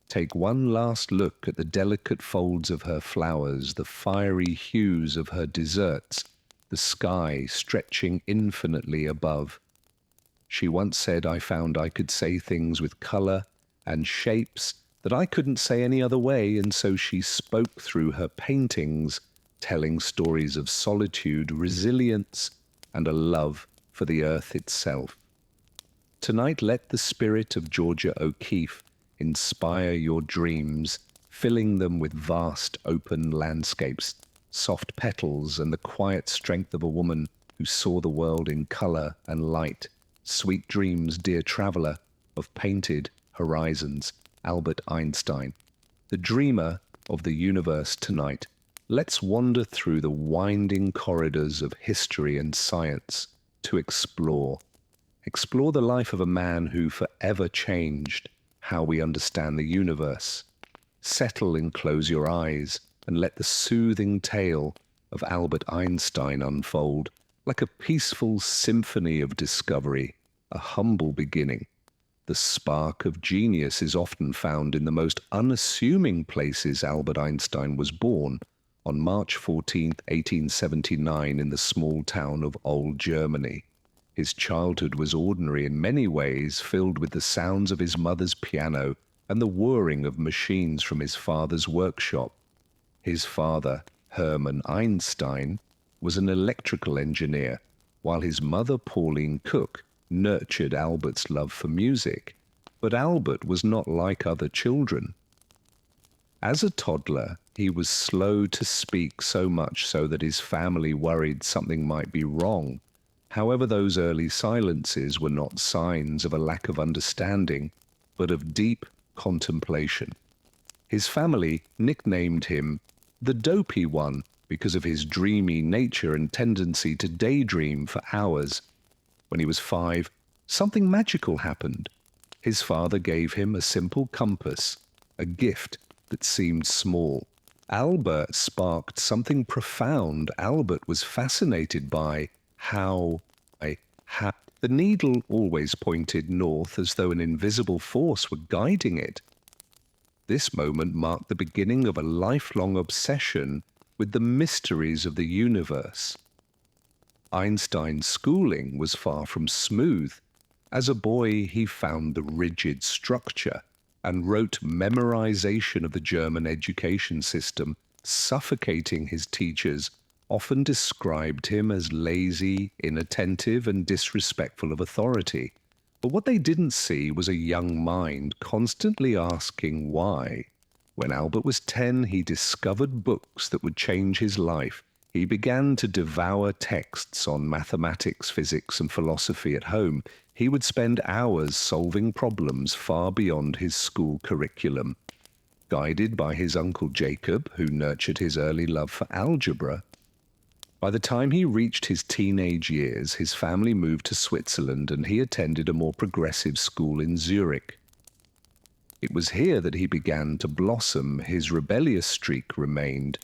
take one last look at the delicate folds of her flowers, the fiery hues of her desserts, the sky stretching infinitely above. She once said, "I found I could say things with color and shapes that I couldn't say any other way," and so she spoke through her paintings, telling stories of solitude, resilience, and a love for the earth itself. Tonight, let the spirit of Georgia O'Keeffe inspire your dreams, filling them with vast open landscapes, soft petals, and the quiet strength of a woman who saw the world in color and light. Sweet dreams, dear traveler, of painted horizons. Albert Einstein, the dreamer of the universe. Tonight, let's wander through the winding corridors of history and science to explore the life of a man who forever changed how we understand the universe. Settle and close your eyes and let the soothing tale of Albert Einstein unfold like a peaceful symphony of discovery, a humble beginning. The spark of genius is often found in the most unassuming places. Albert Einstein was born on March 14, 1879, in the small town of Old Germany. His childhood was ordinary in many ways, filled with the sounds of his mother's piano and the whirring of machines from his father's workshop. His father, Hermann Einstein, was an electrical engineer, while his mother, Pauline Cook, nurtured Albert's love for music. But Albert was not like other children. As a toddler, he was slow to speak, so much so that his family worried something might be wrong. However, those early silences were not signs of a lack of understanding, but of deep contemplation. His family nicknamed him the Dopey One because of his dreamy nature and tendency to daydream for hours. When he was 5, something magical happened. His father gave him a simple compass, a gift that seemed small. Albert sparked something profound. Albert was fascinated by how the needle always pointed north, as though an invisible force were guiding it. This moment marked the beginning of a lifelong obsession with the mysteries of the universe. Einstein's schooling was far from smooth. As a boy, he found the rigid structure and rote memorization of the German education system, suffocating. His teachers often described him as lazy, inattentive, and disrespectful of authority. But what they didn't see was a young mind constantly asking why. When Albert was 10, he discovered books that would change his life. He began to devour texts on mathematics, physics, and philosophy at home. He would spend hours solving problems far beyond his school curriculum. Guided by his uncle Jacob, who nurtured his early love for algebra, By the time he reached his teenage years, his family moved to Switzerland and he attended a more progressive school in Zurich. It was here that he began to blossom. His rebellious streak remained,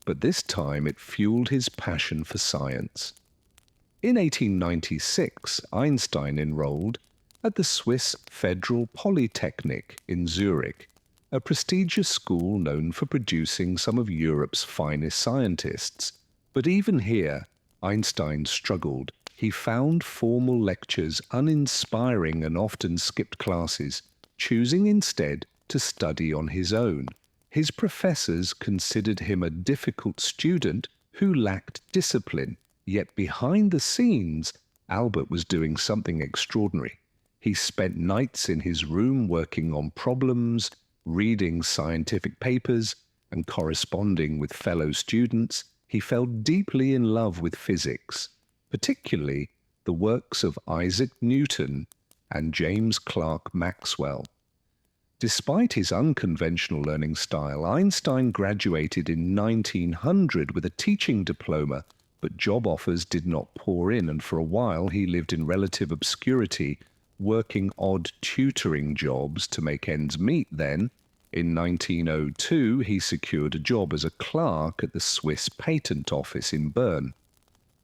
but this time it fueled his passion for science. In 1896, Einstein enrolled at the Swiss Federal Polytechnic in Zurich, a prestigious school known for producing some of Europe's finest scientists. But even here, Einstein struggled. He found formal lectures uninspiring and often skipped classes, choosing instead to study on his own. His professors considered him a difficult student who lacked discipline, yet behind the scenes, Albert was doing something extraordinary. He spent nights in his room working on problems, reading scientific papers, and corresponding with fellow students. He fell deeply in love with physics, particularly the works of Isaac Newton and James Clerk Maxwell. Despite his unconventional learning style, Einstein graduated in 1900 with a teaching diploma, but job offers did not pour in, and for a while he lived in relative obscurity, working odd tutoring jobs to make ends meet. Then, in 1902, he secured a job as a clerk at the Swiss Patent Office in Bern.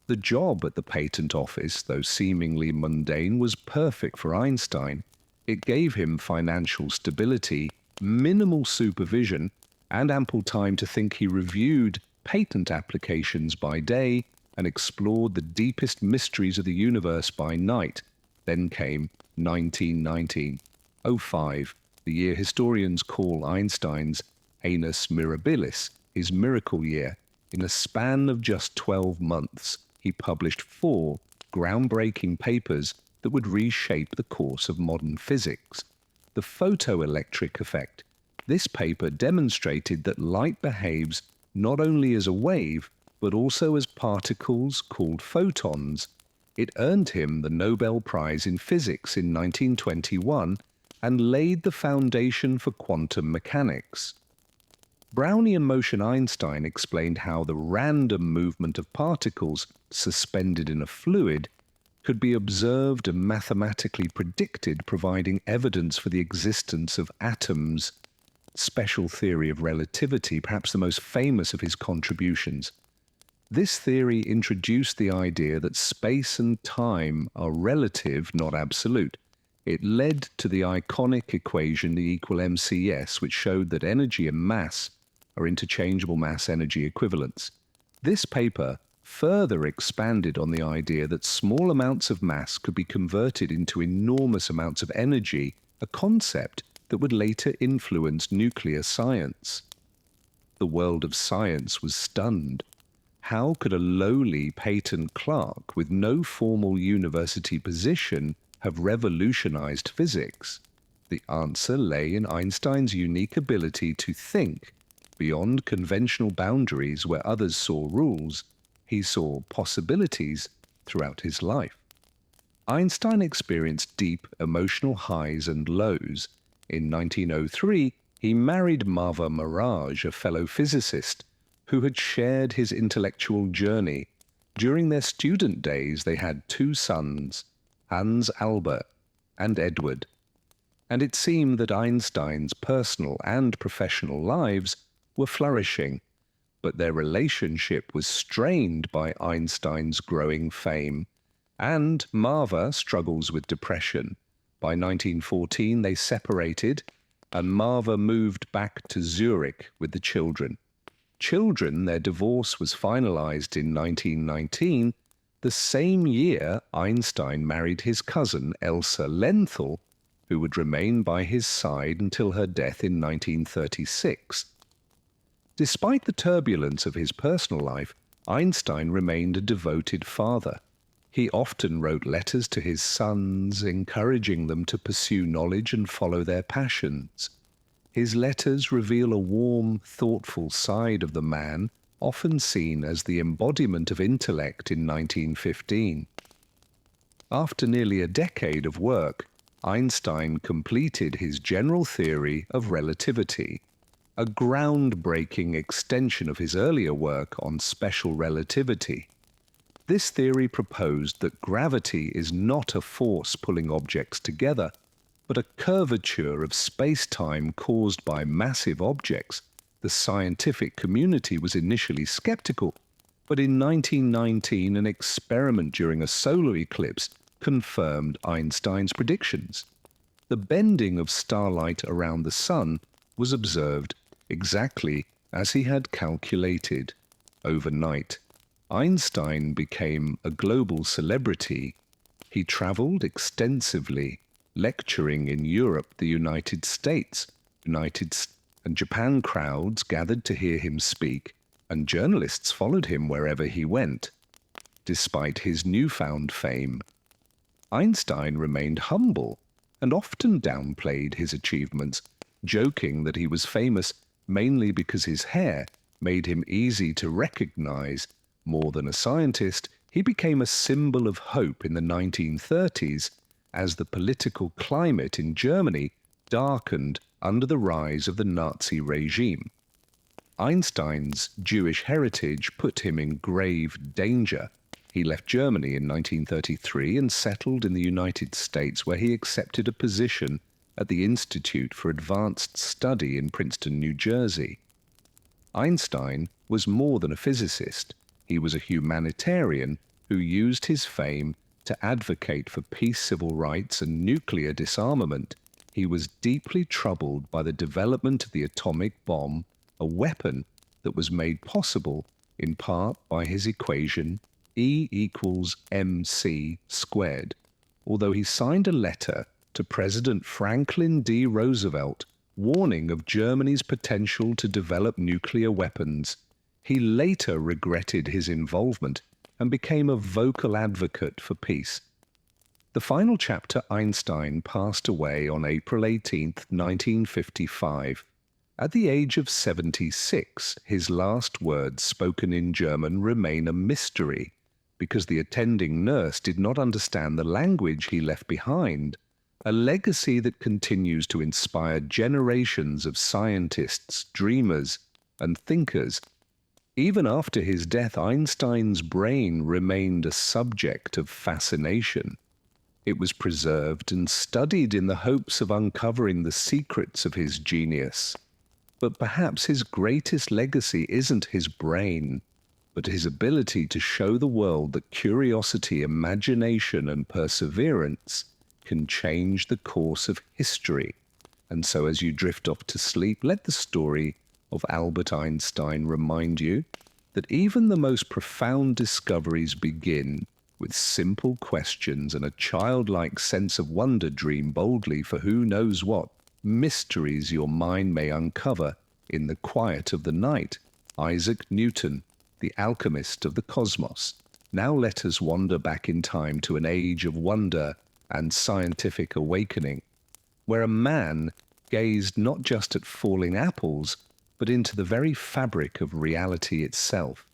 The job at the patent office, though seemingly mundane, was perfect for Einstein. It gave him financial stability, minimal supervision, and ample time to think. He reviewed patent applications by day and explored the deepest mysteries of the universe by night. Then came 1905, the year historians call Einstein's annus mirabilis, his miracle year. In a span of just 12 months, he published 4 groundbreaking papers that would reshape the course of modern physics. The photoelectric effect. This paper demonstrated that light behaves not only as a wave, but also as particles called photons. It earned him the Nobel Prize in Physics in 1921 and laid the foundation for quantum mechanics. Brownian motion. Einstein explained how the random movement of particles suspended in a fluid could be observed and mathematically predicted, providing evidence for the existence of atoms. Special theory of relativity, perhaps the most famous of his contributions. This theory introduced the idea that space and time are relative, not absolute. It led to the iconic equation E = mcs, which showed that energy and mass are interchangeable mass-energy equivalents. This paper further expanded on the idea that small amounts of mass could be converted into enormous amounts of energy, a concept that would later influence nuclear science. The world of science was stunned. How could a lowly patent clerk with no formal university position have revolutionized physics? The answer lay in Einstein's unique ability to think beyond conventional boundaries where others saw rules. He saw possibilities throughout his life. Einstein experienced deep emotional highs and lows. In 1903, he married Marva Mirage, a fellow physicist who had shared his intellectual journey. During their student days, they had 2 sons, Hans Albert and Edward. And it seemed that Einstein's personal and professional lives were flourishing, but their relationship was strained by Einstein's growing fame, and Marva struggles with depression. By 1914, they separated, and Marva moved back to Zurich with the children. Their divorce was finalized in 1919. The same year, Einstein married his cousin Elsa Lenthal, who would remain by his side until her death in 1936. Despite the turbulence of his personal life, Einstein remained a devoted father. He often wrote letters to his sons, encouraging them to pursue knowledge and follow their passions. His letters reveal a warm, thoughtful side of the man, often seen as the embodiment of intellect in 1915. After nearly a decade of work, Einstein completed his general theory of relativity, a groundbreaking extension of his earlier work on special relativity. This theory proposed that gravity is not a force pulling objects together, but a curvature of space-time caused by massive objects. The scientific community was initially skeptical, but in 1919 an experiment during a solar eclipse confirmed Einstein's predictions. The bending of starlight around the sun was observed exactly as he had calculated. Overnight, Einstein became a global celebrity. He traveled extensively, lecturing in Europe, the United States, and Japan. Crowds gathered to hear him speak, and journalists followed him wherever he went. Despite his newfound fame, Einstein remained humble and often downplayed his achievements, joking that he was famous mainly because his hair made him easy to recognize. More than a scientist, he became a symbol of hope in the 1930s as the political climate in Germany darkened under the rise of the Nazi regime. Einstein's Jewish heritage put him in grave danger. He left Germany in 1933 and settled in the United States, where he accepted a position at the Institute for Advanced Study in Princeton, New Jersey. Einstein was more than a physicist. He was a humanitarian who used his fame to advocate for peace, civil rights, and nuclear disarmament. He was deeply troubled by the development of the atomic bomb, a weapon that was made possible in part by his equation E equals mc squared, although he signed a letter to President Franklin D. Roosevelt warning of Germany's potential to develop nuclear weapons. He later regretted his involvement and became a vocal advocate for peace. The final chapter, Einstein passed away on April 18, 1955. At the age of 76, his last words spoken in German remain a mystery, because the attending nurse did not understand the language he left behind, a legacy that continues to inspire generations of scientists, dreamers, and thinkers. Even after his death, Einstein's brain remained a subject of fascination. It was preserved and studied in the hopes of uncovering the secrets of his genius. But perhaps his greatest legacy isn't his brain, but his ability to show the world that curiosity, imagination, and perseverance can change the course of history. And so as you drift off to sleep, let the story of Albert Einstein remind you that even the most profound discoveries begin with simple questions and a childlike sense of wonder. Dream boldly, for who knows what mysteries your mind may uncover in the quiet of the night. Isaac Newton, the alchemist of the cosmos. Now let us wander back in time to an age of wonder and scientific awakening, where a man gazed not just at falling apples, but into the very fabric of reality itself.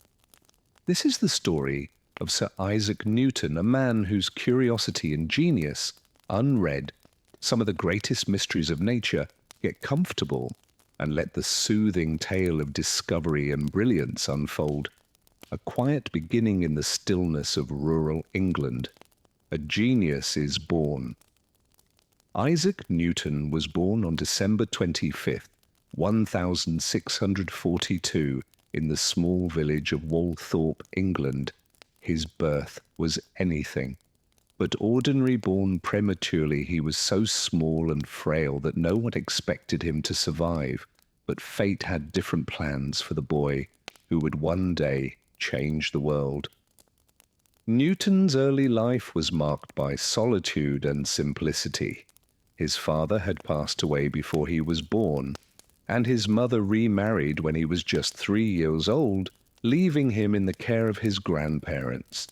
This is the story of Sir Isaac Newton, a man whose curiosity and genius, unread, some of the greatest mysteries of nature, get comfortable and let the soothing tale of discovery and brilliance unfold. A quiet beginning in the stillness of rural England. A genius is born. Isaac Newton was born on December 25th, 1642, in the small village of Walthorpe, England. His birth was anything but ordinary. Born prematurely, he was so small and frail that no one expected him to survive, but fate had different plans for the boy who would one day change the world. Newton's early life was marked by solitude and simplicity. His father had passed away before he was born, and his mother remarried when he was just 3 years old, leaving him in the care of his grandparents.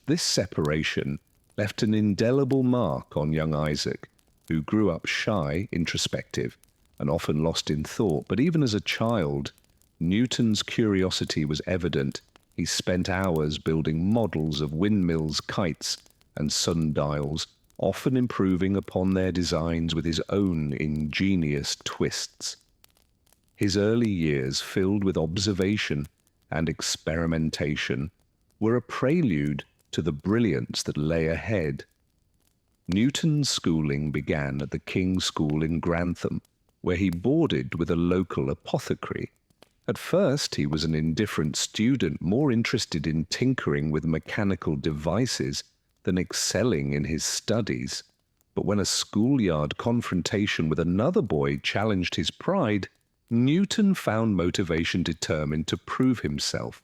This separation left an indelible mark on young Isaac, who grew up shy, introspective, and often lost in thought. But even as a child, Newton's curiosity was evident. He spent hours building models of windmills, kites, and sundials, often improving upon their designs with his own ingenious twists. His early years, filled with observation and experimentation, were a prelude to the brilliance that lay ahead. Newton's schooling began at the King's School in Grantham, where he boarded with a local apothecary. At first, he was an indifferent student, more interested in tinkering with mechanical devices than excelling in his studies. But when a schoolyard confrontation with another boy challenged his pride, Newton found motivation determined to prove himself.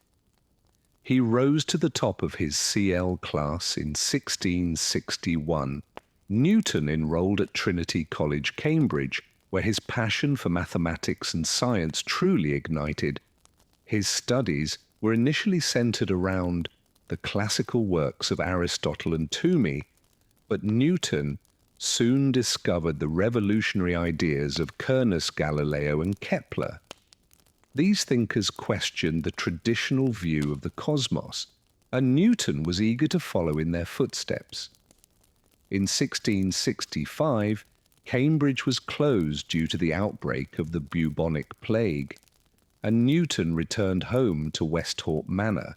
He rose to the top of his CL class in 1661. Newton enrolled at Trinity College, Cambridge, where his passion for mathematics and science truly ignited. His studies were initially centered around the classical works of Aristotle and Toomey, but Newton soon discovered the revolutionary ideas of Copernicus, Galileo, and Kepler. These thinkers questioned the traditional view of the cosmos, and Newton was eager to follow in their footsteps. In 1665, Cambridge was closed due to the outbreak of the bubonic plague, and Newton returned home to Westhorpe Manor.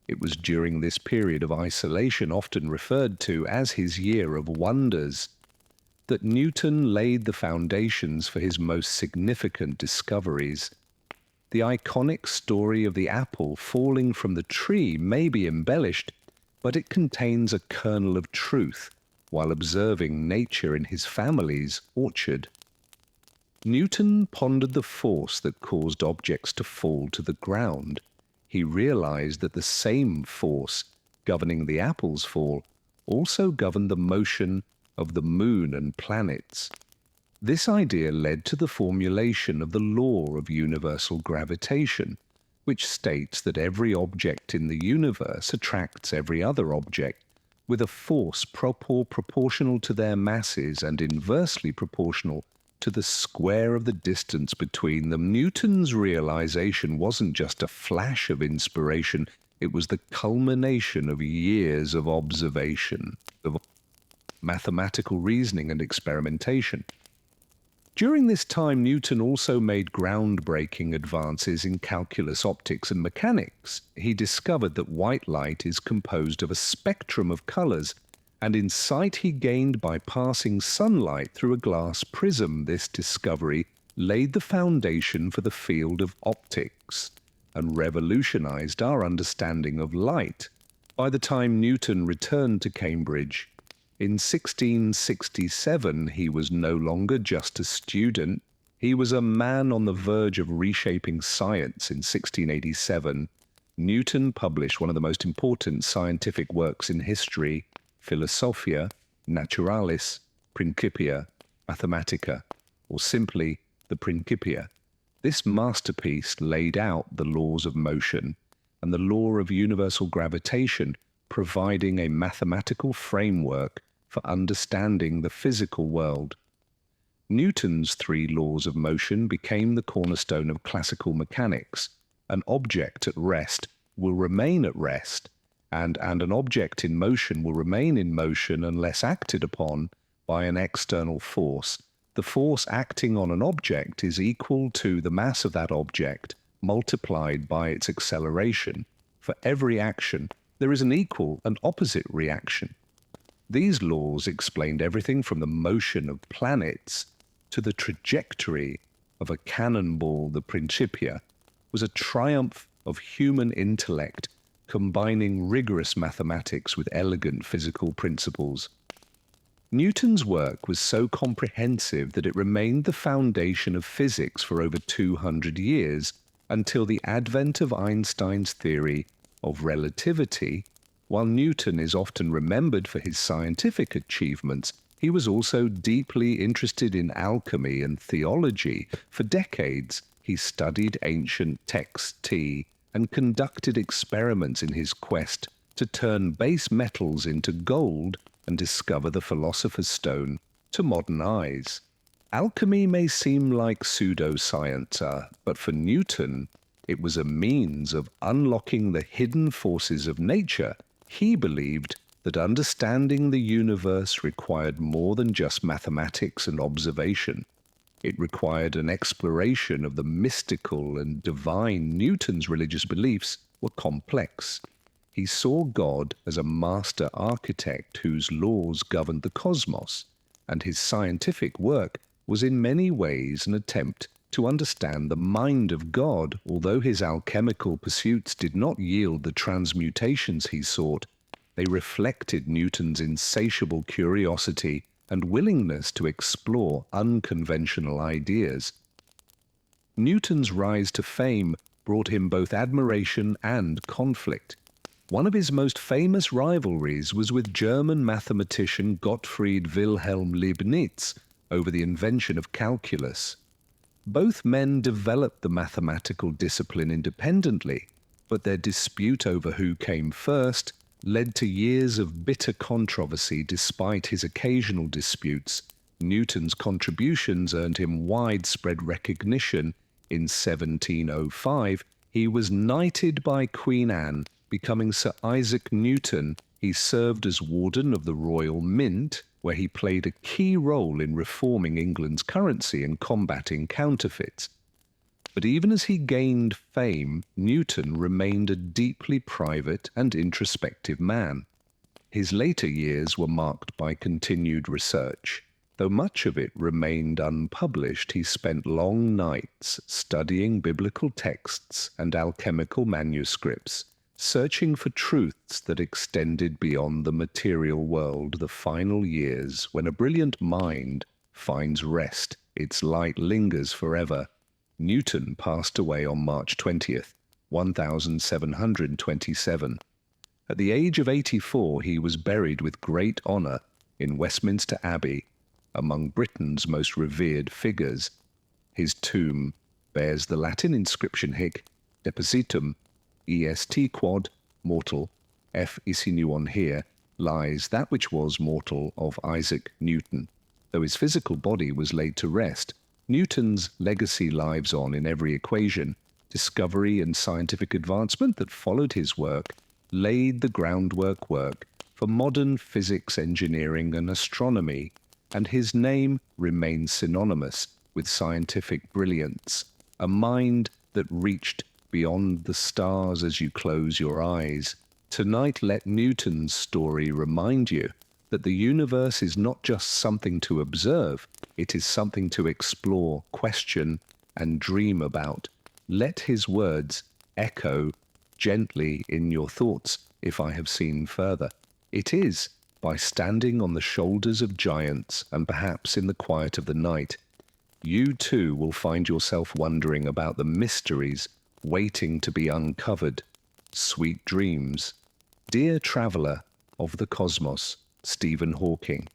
It was during this period of isolation, often referred to as his year of wonders, that Newton laid the foundations for his most significant discoveries. The iconic story of the apple falling from the tree may be embellished, but it contains a kernel of truth while observing nature in his family's orchard. Newton pondered the force that caused objects to fall to the ground. He realized that the same force governing the apple's fall also governed the motion of the moon and planets. This idea led to the formulation of the law of universal gravitation, which states that every object in the universe attracts every other object with a force proportional to their masses and inversely proportional to the square of the distance between them. Newton's realization wasn't just a flash of inspiration, it was the culmination of years of observation, of mathematical reasoning and experimentation. During this time, Newton also made groundbreaking advances in calculus, optics, and mechanics. He discovered that white light is composed of a spectrum of colors, and insight he gained by passing sunlight through a glass prism. This discovery laid the foundation for the field of optics and revolutionized our understanding of light. By the time Newton returned to Cambridge, in 1667, he was no longer just a student. He was a man on the verge of reshaping science. In 1687, Newton published one of the most important scientific works in history, Philosophia Naturalis Principia Mathematica, or simply the Principia. This masterpiece laid out the laws of motion and the law of universal gravitation, providing a mathematical framework for understanding the physical world. Newton's three laws of motion became the cornerstone of classical mechanics. An object at rest will remain at rest, and an object in motion will remain in motion unless acted upon by an external force. The force acting on an object is equal to the mass of that object multiplied by its acceleration. For every action, there is an equal and opposite reaction. These laws explained everything from the motion of planets to the trajectory of a cannonball. The Principia was a triumph of human intellect, combining rigorous mathematics with elegant physical principles. Newton's work was so comprehensive that it remained the foundation of physics for over 200 years, until the advent of Einstein's theory of relativity. While Newton is often remembered for his scientific achievements, he was also deeply interested in alchemy and theology. For decades, he studied ancient texts and conducted experiments in his quest to turn base metals into gold and discover the philosopher's stone to modern eyes. Alchemy may seem like pseudoscience, but for Newton, it was a means of unlocking the hidden forces of nature. He believed that understanding the universe required more than just mathematics and observation. It required an exploration of the mystical and divine. Newton's religious beliefs were complex. He saw God as a master architect whose laws governed the cosmos, and his scientific work was in many ways an attempt to understand the mind of God. Although his alchemical pursuits did not yield the transmutations he sought, they reflected Newton's insatiable curiosity and willingness to explore unconventional ideas. Newton's rise to fame brought him both admiration and conflict. One of his most famous rivalries was with German mathematician Gottfried Wilhelm Leibniz over the invention of calculus. Both men developed the mathematical discipline independently, but their dispute over who came first led to years of bitter controversy. Despite his occasional disputes, Newton's contributions earned him widespread recognition. In 1705, he was knighted by Queen Anne, becoming Sir Isaac Newton. He served as Warden of the Royal Mint, where he played a key role in reforming England's currency and combating counterfeits. But even as he gained fame, Newton remained a deeply private and introspective man. His later years were marked by continued research. Though much of it remained unpublished, he spent long nights studying biblical texts and alchemical manuscripts, searching for truths that extended beyond the material world. The final years, when a brilliant mind finds rest, its light lingers forever. Newton passed away on March 20th, 1727. At the age of 84, he was buried with great honour in Westminster Abbey, among Britain's most revered figures. His tomb bears the Latin inscription Hic Depositum est quod mortal F insinuon here lies that which was mortal of Isaac Newton. Though his physical body was laid to rest, Newton's legacy lives on in every equation. Discovery and scientific advancement that followed his work laid the groundwork for modern physics, engineering, and astronomy, and his name remains synonymous with scientific brilliance, a mind that reached beyond the stars as you close your eyes. Tonight, let Newton's story remind you that the universe is not just something to observe, it is something to explore, question, and dream about. Let his words echo gently in your thoughts. If I have seen further, it is by standing on the shoulders of giants, and perhaps in the quiet of the night, you too will find yourself wondering about the mysteries waiting to be uncovered. Sweet dreams. Dear traveller of the cosmos, Stephen Hawking.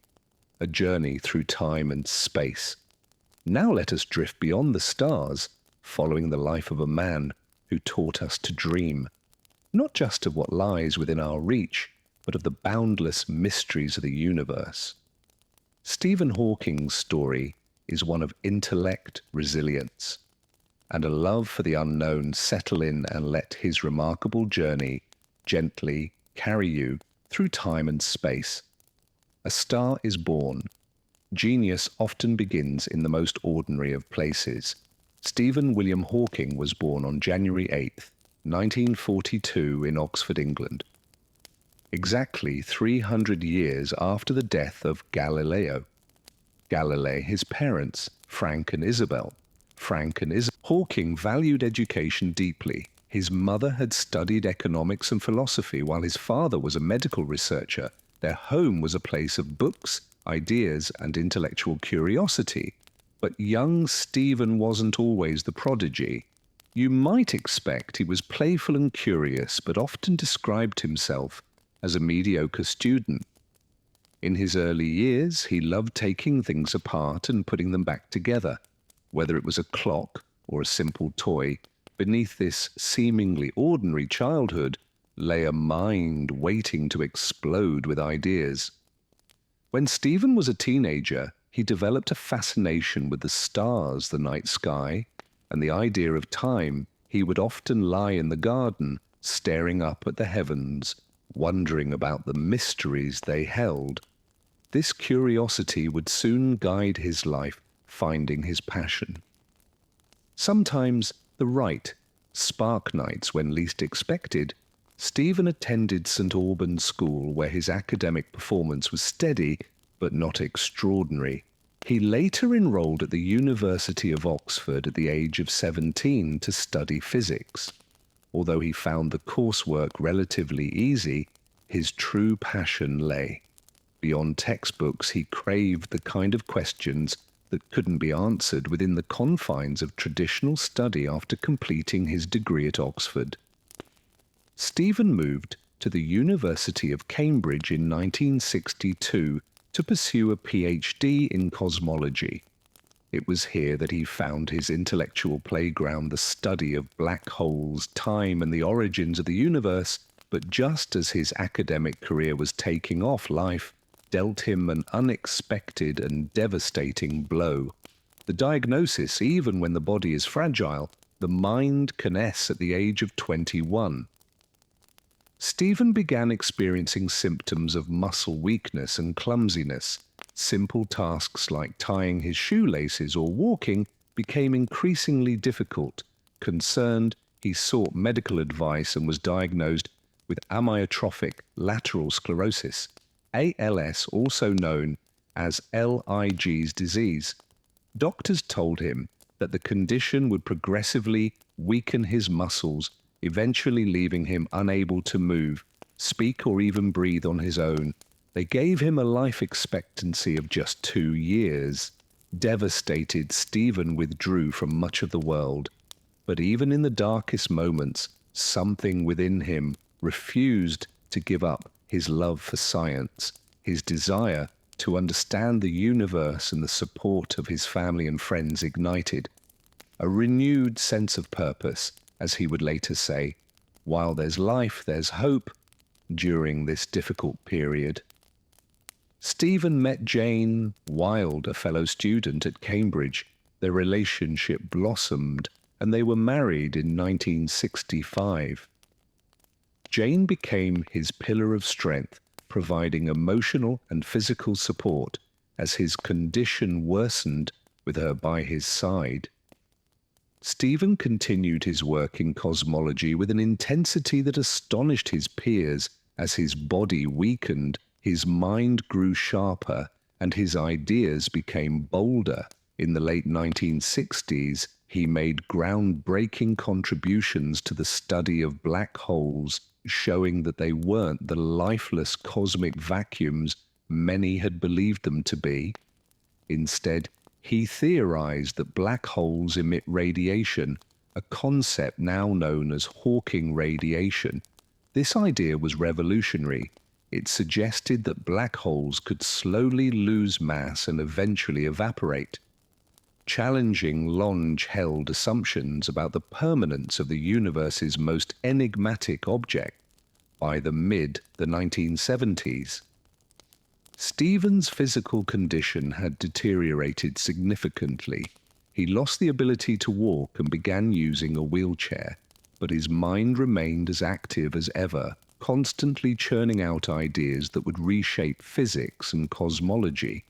A journey through time and space. Now let us drift beyond the stars, following the life of a man who taught us to dream, not just of what lies within our reach, but of the boundless mysteries of the universe. Stephen Hawking's story is one of intellect, resilience, and a love for the unknown. Settle in and let his remarkable journey gently carry you through time and space. A star is born. Genius often begins in the most ordinary of places. Stephen William Hawking was born on January 8th, 1942 in Oxford, England, exactly 300 years after the death of Galileo. His parents, Frank and Isabel. Hawking valued education deeply. His mother had studied economics and philosophy, while his father was a medical researcher. Their home was a place of books, ideas, and intellectual curiosity. But young Stephen wasn't always the prodigy. You might expect he was playful and curious, but often described himself as a mediocre student. In his early years, he loved taking things apart and putting them back together. Whether it was a clock or a simple toy, beneath this seemingly ordinary childhood lay a mind waiting to explode with ideas. When Stephen was a teenager, he developed a fascination with the stars, the night sky, and the idea of time. He would often lie in the garden, staring up at the heavens, wondering about the mysteries they held. This curiosity would soon guide his life, finding his passion. Sometimes the right, spark nights when least expected, Stephen attended St Albans School, where his academic performance was steady but not extraordinary. He later enrolled at the University of Oxford at the age of 17 to study physics. Although he found the coursework relatively easy, his true passion lay. Beyond textbooks, he craved the kind of questions that couldn't be answered within the confines of traditional study after completing his degree at Oxford. Stephen moved to the University of Cambridge in 1962 to pursue a PhD in cosmology. It was here that he found his intellectual playground, the study of black holes, time, and the origins of the universe. But just as his academic career was taking off, life dealt him an unexpected and devastating blow. The diagnosis: even when the body is fragile, the mind can at the age of 21. Stephen began experiencing symptoms of muscle weakness and clumsiness. Simple tasks like tying his shoelaces or walking became increasingly difficult. Concerned, he sought medical advice and was diagnosed with amyotrophic lateral sclerosis, ALS, also known as LIG's disease. Doctors told him that the condition would progressively weaken his muscles, eventually leaving him unable to move, speak, or even breathe on his own. They gave him a life expectancy of just 2 years. Devastated, Stephen withdrew from much of the world. But even in the darkest moments, something within him refused to give up his love for science, his desire to understand the universe, and the support of his family and friends ignited a renewed sense of purpose, as he would later say. While there's life, there's hope. During this difficult period, Stephen met Jane Wilde, a fellow student at Cambridge. Their relationship blossomed, and they were married in 1965. Jane became his pillar of strength, providing emotional and physical support as his condition worsened with her by his side. Stephen continued his work in cosmology with an intensity that astonished his peers. As his body weakened, his mind grew sharper and his ideas became bolder. In the late 1960s, he made groundbreaking contributions to the study of black holes, showing that they weren't the lifeless cosmic vacuums many had believed them to be. Instead, he theorized that black holes emit radiation, a concept now known as Hawking radiation. This idea was revolutionary. It suggested that black holes could slowly lose mass and eventually evaporate, challenging long-held assumptions about the permanence of the universe's most enigmatic object. By the mid-1970s, Stephen's physical condition had deteriorated significantly. He lost the ability to walk and began using a wheelchair, but his mind remained as active as ever, constantly churning out ideas that would reshape physics and cosmology.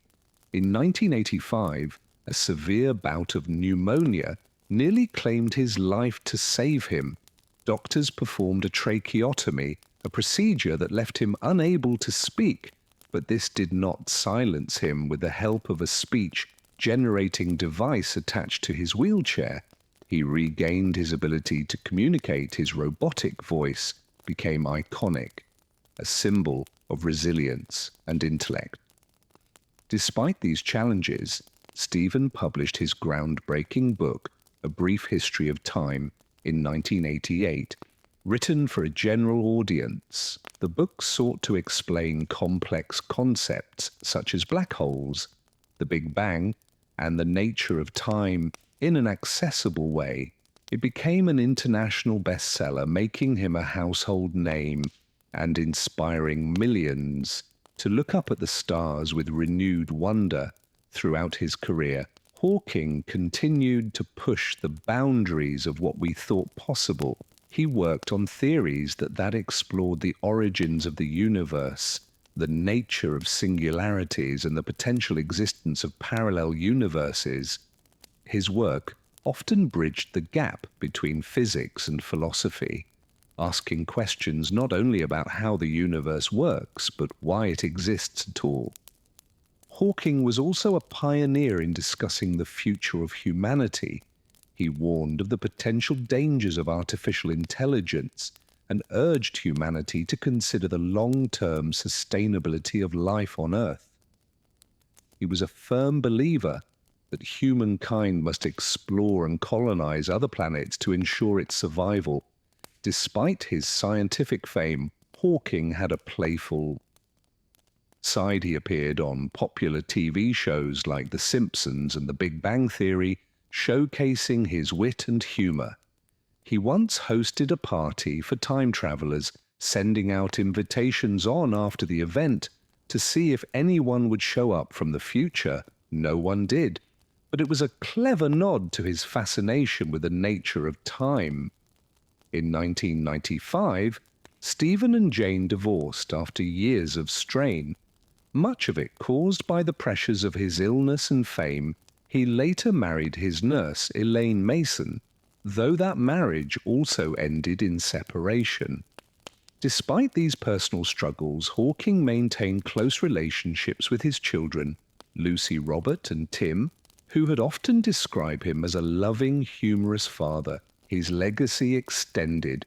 In 1985, a severe bout of pneumonia nearly claimed his life. To save him, doctors performed a tracheotomy, a procedure that left him unable to speak, but this did not silence him. With the help of a speech-generating device attached to his wheelchair, he regained his ability to communicate. His robotic voice became iconic, a symbol of resilience and intellect. Despite these challenges, Stephen published his groundbreaking book, A Brief History of Time, in 1988, written for a general audience. The book sought to explain complex concepts such as black holes, the Big Bang, and the nature of time in an accessible way. It became an international bestseller, making him a household name and inspiring millions to look up at the stars with renewed wonder. Throughout his career, Hawking continued to push the boundaries of what we thought possible. He worked on theories that explored the origins of the universe, the nature of singularities, and the potential existence of parallel universes. His work often bridged the gap between physics and philosophy, asking questions not only about how the universe works, but why it exists at all. Hawking was also a pioneer in discussing the future of humanity. He warned of the potential dangers of artificial intelligence and urged humanity to consider the long-term sustainability of life on Earth. He was a firm believer that humankind must explore and colonize other planets to ensure its survival. Despite his scientific fame, Hawking had a playful side. He appeared on popular TV shows like The Simpsons and The Big Bang Theory, showcasing his wit and humor. He once hosted a party for time travelers, sending out invitations on after the event to see if anyone would show up from the future. No one did, but it was a clever nod to his fascination with the nature of time. In 1995, Stephen and Jane divorced after years of strain, much of it caused by the pressures of his illness and fame. He later married his nurse, Elaine Mason, though that marriage also ended in separation. Despite these personal struggles, Hawking maintained close relationships with his children, Lucy Robert and Tim, who had often described him as a loving, humorous father. His legacy extended.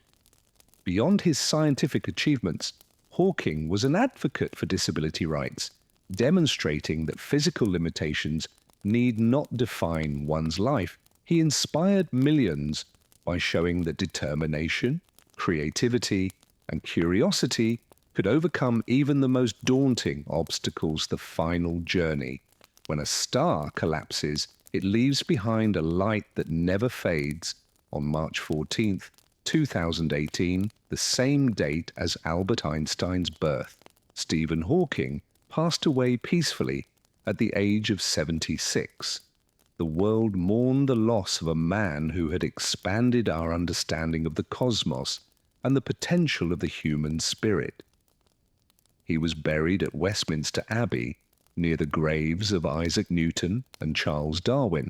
Beyond his scientific achievements, Hawking was an advocate for disability rights, demonstrating that physical limitations need not define one's life. He inspired millions by showing that determination, creativity, and curiosity could overcome even the most daunting obstacles. The final journey. When a star collapses, it leaves behind a light that never fades. On March 14, 2018, the same date as Albert Einstein's birth, Stephen Hawking passed away peacefully at the age of 76. The world mourned the loss of a man who had expanded our understanding of the cosmos and the potential of the human spirit. He was buried at Westminster Abbey, near the graves of Isaac Newton and Charles Darwin,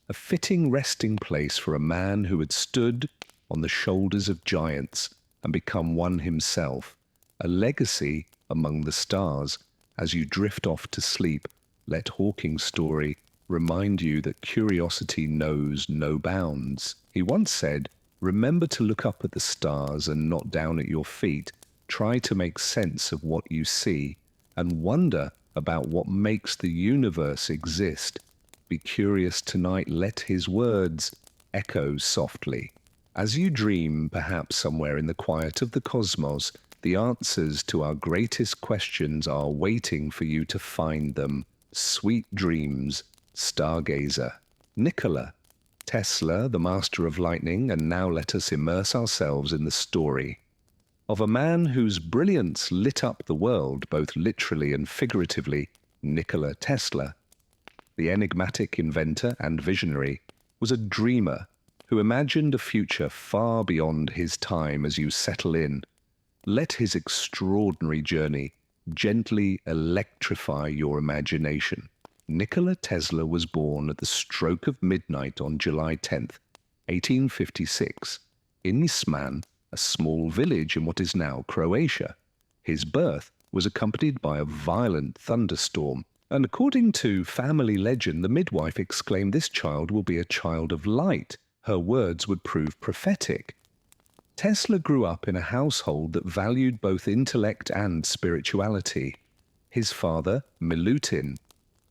a fitting resting place for a man who had stood on the shoulders of giants and become one himself, a legacy among the stars. As you drift off to sleep, let Hawking's story remind you that curiosity knows no bounds. He once said, "Remember to look up at the stars and not down at your feet. Try to make sense of what you see and wonder about what makes the universe exist. Be curious tonight." Let his words echo softly. As you dream, perhaps somewhere in the quiet of the cosmos, the answers to our greatest questions are waiting for you to find them. Sweet dreams, stargazer. Nikola Tesla, the master of lightning, and now let us immerse ourselves in the story of a man whose brilliance lit up the world, both literally and figuratively. Nikola Tesla, the enigmatic inventor and visionary, was a dreamer who imagined a future far beyond his time. As you settle in, let his extraordinary journey gently electrify your imagination. Nikola Tesla was born at the stroke of midnight on July 10th, 1856, in Nisman, a small village in what is now Croatia. His birth was accompanied by a violent thunderstorm, and according to family legend, the midwife exclaimed, "This child will be a child of light." Her words would prove prophetic. Tesla grew up in a household that valued both intellect and spirituality. His father, Milutin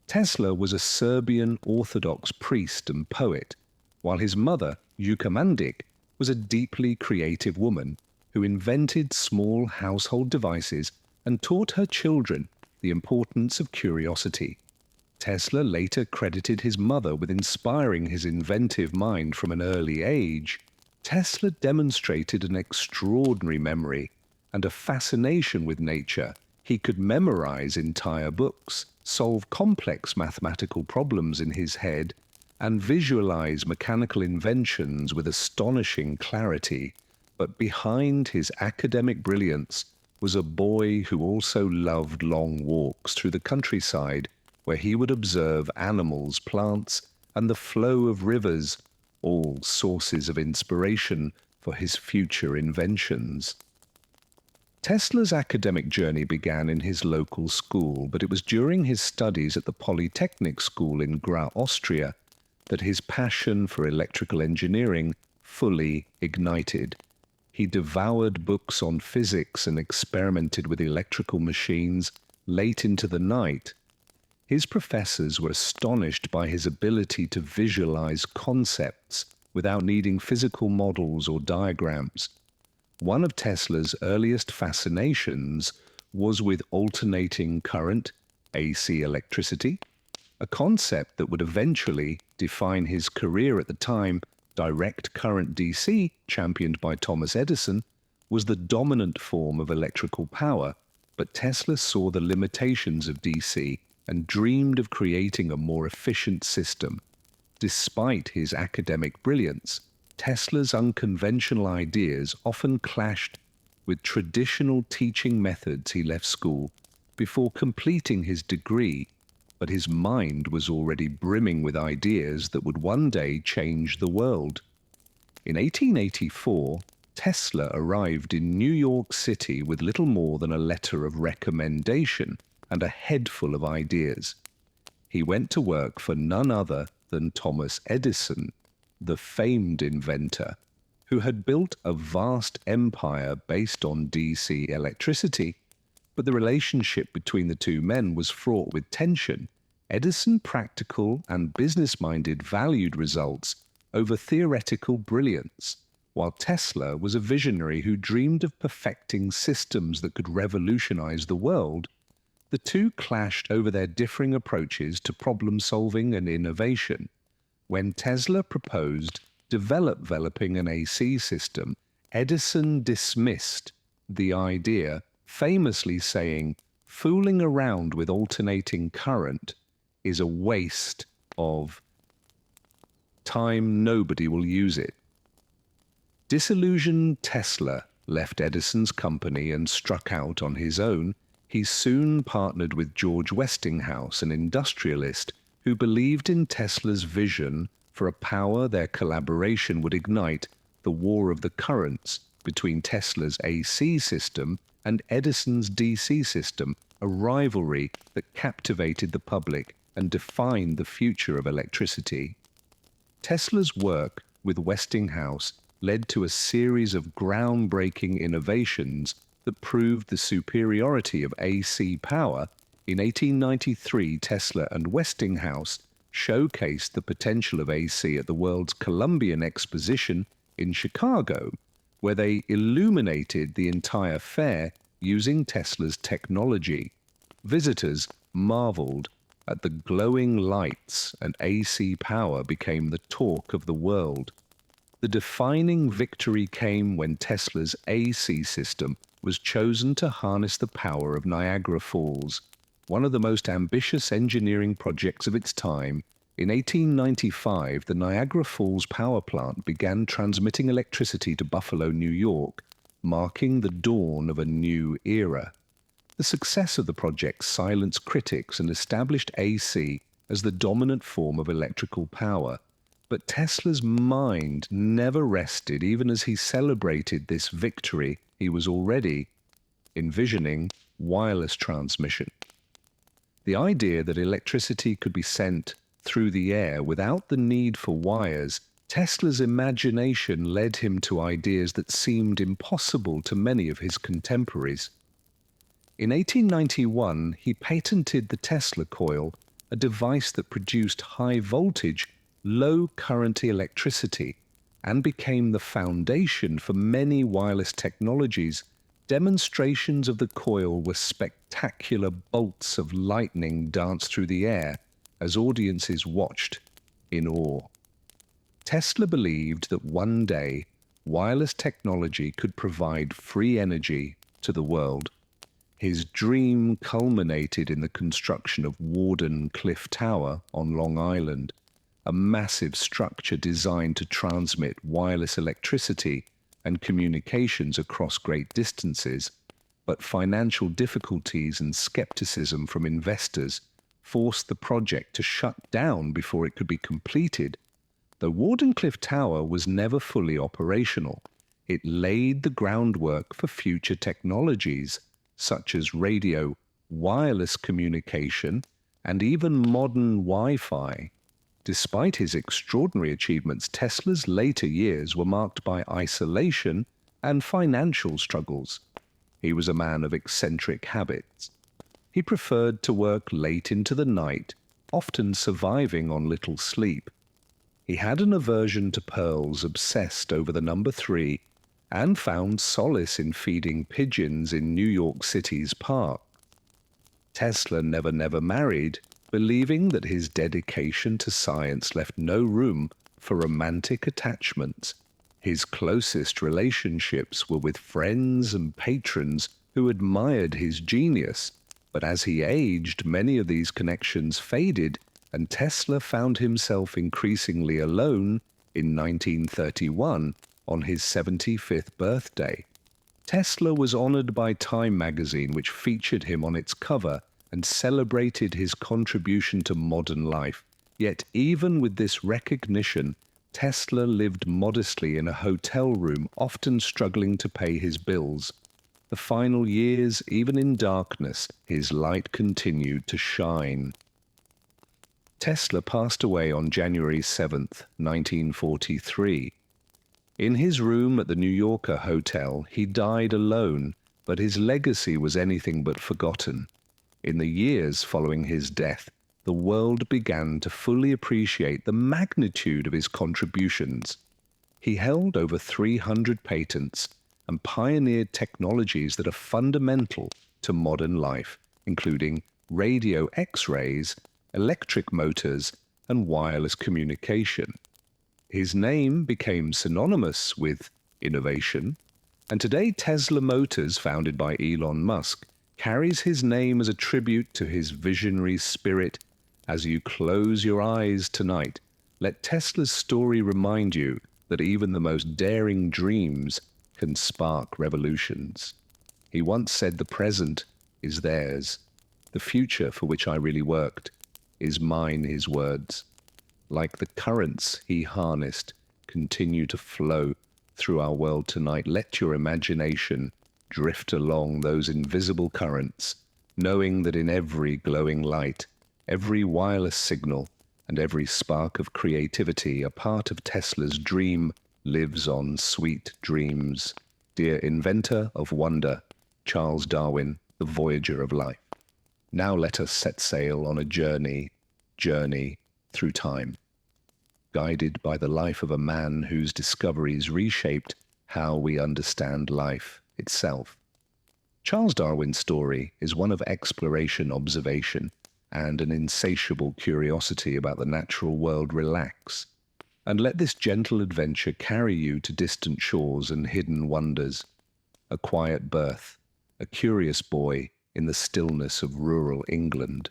Tesla, was a Serbian Orthodox priest and poet, while his mother, Yukamandik, was a deeply creative woman who invented small household devices and taught her children the importance of curiosity. Tesla later credited his mother with inspiring his inventive mind from an early age. Tesla demonstrated an extraordinary memory and a fascination with nature. He could memorize entire books, solve complex mathematical problems in his head, and visualize mechanical inventions with astonishing clarity. But behind his academic brilliance was a boy who also loved long walks through the countryside, where he would observe animals, plants, and the flow of rivers, all sources of inspiration for his future inventions. Tesla's academic journey began in his local school, but it was during his studies at the Polytechnic School in Gogh, Austria, that his passion for electrical engineering fully ignited. He devoured books on physics and experimented with electrical machines late into the night. His professors were astonished by his ability to visualize concepts without needing physical models or diagrams. One of Tesla's earliest fascinations was with alternating current, AC electricity, a concept that would eventually define his career. At the time, direct current DC, championed by Thomas Edison, was the dominant form of electrical power, but Tesla saw the limitations of DC and dreamed of creating a more efficient system. Despite his academic brilliance, Tesla's unconventional ideas often clashed with traditional teaching methods. He left school before completing his degree, but his mind was already brimming with ideas that would one day change the world. In 1884, Tesla arrived in New York City with little more than a letter of recommendation and a head full of ideas. He went to work for none other than Thomas Edison, the famed inventor, who had built a vast empire based on DC electricity. But the relationship between the two men was fraught with tension. Edison, practical and business-minded, valued results over theoretical brilliance, while Tesla was a visionary who dreamed of perfecting systems that could revolutionize the world. The two clashed over their differing approaches to problem-solving and innovation. When Tesla proposed developing an AC system, Edison dismissed the idea, famously saying, "Fooling around with alternating current is a waste of time. Nobody will use it." Disillusioned, Tesla left Edison's company and struck out on his own. He soon partnered with George Westinghouse, an industrialist who believed in Tesla's vision for a power. Their collaboration would ignite the war of the currents between Tesla's AC system and Edison's DC system, a rivalry that captivated the public and defined the future of electricity. Tesla's work with Westinghouse led to a series of groundbreaking innovations that proved the superiority of AC power. In 1893, Tesla and Westinghouse showcased the potential of AC at the World's Columbian Exposition in Chicago, where they illuminated the entire fair using Tesla's technology. Visitors marveled at the glowing lights, and AC power became the talk of the world. The defining victory came when Tesla's AC system was chosen to harness the power of Niagara Falls, one of the most ambitious engineering projects of its time. In 1895, the Niagara Falls power plant began transmitting electricity to Buffalo, New York, marking the dawn of a new era. The success of the project silenced critics and established AC as the dominant form of electrical power. But Tesla's mind never rested. Even as he celebrated this victory, he was already envisioning wireless transmission. The idea that electricity could be sent through the air without the need for wires, Tesla's imagination led him to ideas that seemed impossible to many of his contemporaries. In 1891, he patented the Tesla coil, a device that produced high-voltage, low-current electricity and became the foundation for many wireless technologies. Demonstrations of the coil were spectacular. Bolts of lightning danced through the air as audiences watched in awe. Tesla believed that one day wireless technology could provide free energy to the world. His dream culminated in the construction of Wardenclyffe Tower on Long Island, a massive structure designed to transmit wireless electricity and communications across great distances. But financial difficulties and skepticism from investors forced the project to shut down before it could be completed. The Wardenclyffe Tower was never fully operational. It laid the groundwork for future technologies, such as radio, wireless communication, and even modern Wi-Fi. Despite his extraordinary achievements, Tesla's later years were marked by isolation and financial struggles. He was a man of eccentric habits. He preferred to work late into the night, often surviving on little sleep. He had an aversion to pearls, obsessed over the number 3, and found solace in feeding pigeons in New York City's park. Tesla never married, believing that his dedication to science left no room for romantic attachments. His closest relationships were with friends and patrons who admired his genius, but as he aged, many of these connections faded, and Tesla found himself increasingly alone in 1931 on his 75th birthday. Tesla was honored by Time magazine, which featured him on its cover and celebrated his contribution to modern life. Yet even with this recognition, Tesla lived modestly in a hotel room, often struggling to pay his bills. The final years, even in darkness, his light continued to shine. Tesla passed away on January 7, 1943. In his room at the New Yorker Hotel, he died alone, but his legacy was anything but forgotten. In the years following his death, the world began to fully appreciate the magnitude of his contributions. He held over 300 patents and pioneered technologies that are fundamental to modern life, including radio X-rays, electric motors, and wireless communication. His name became synonymous with innovation, and today Tesla Motors, founded by Elon Musk, carries his name as a tribute to his visionary spirit. As you close your eyes tonight, let Tesla's story remind you that even the most daring dreams can spark revolutions. He once said, "The present is theirs. The future for which I really worked is mine," his words. Like the currents he harnessed, continue to flow through our world tonight. Let your imagination drift along those invisible currents, knowing that in every glowing light, every wireless signal, and every spark of creativity, a part of Tesla's dream lives on. Sweet dreams. Dear inventor of wonder, Charles Darwin, the voyager of life. Now let us set sail on a journey through time, guided by the life of a man whose discoveries reshaped how we understand life itself. Charles Darwin's story is one of exploration, observation, and an insatiable curiosity about the natural world. Relax, and let this gentle adventure carry you to distant shores and hidden wonders. A quiet birth, a curious boy in the stillness of rural England.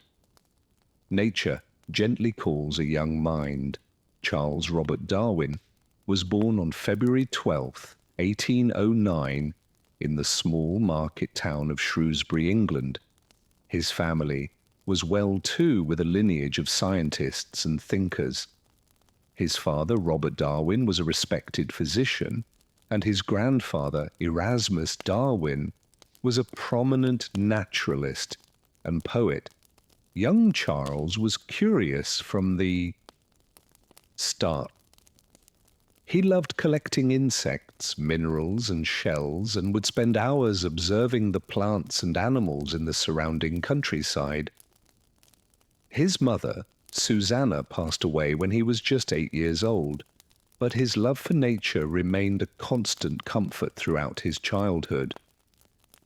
Nature gently calls a young mind. Charles Robert Darwin was born on February 12, 1809, in the small market town of Shrewsbury, England. His family was well too, with a lineage of scientists and thinkers. His father, Robert Darwin, was a respected physician, and his grandfather, Erasmus Darwin, was a prominent naturalist and poet. Young Charles was curious from the start. He loved collecting insects, minerals, and shells, and would spend hours observing the plants and animals in the surrounding countryside. His mother, Susanna, passed away when he was just 8 years old, but his love for nature remained a constant comfort throughout his childhood.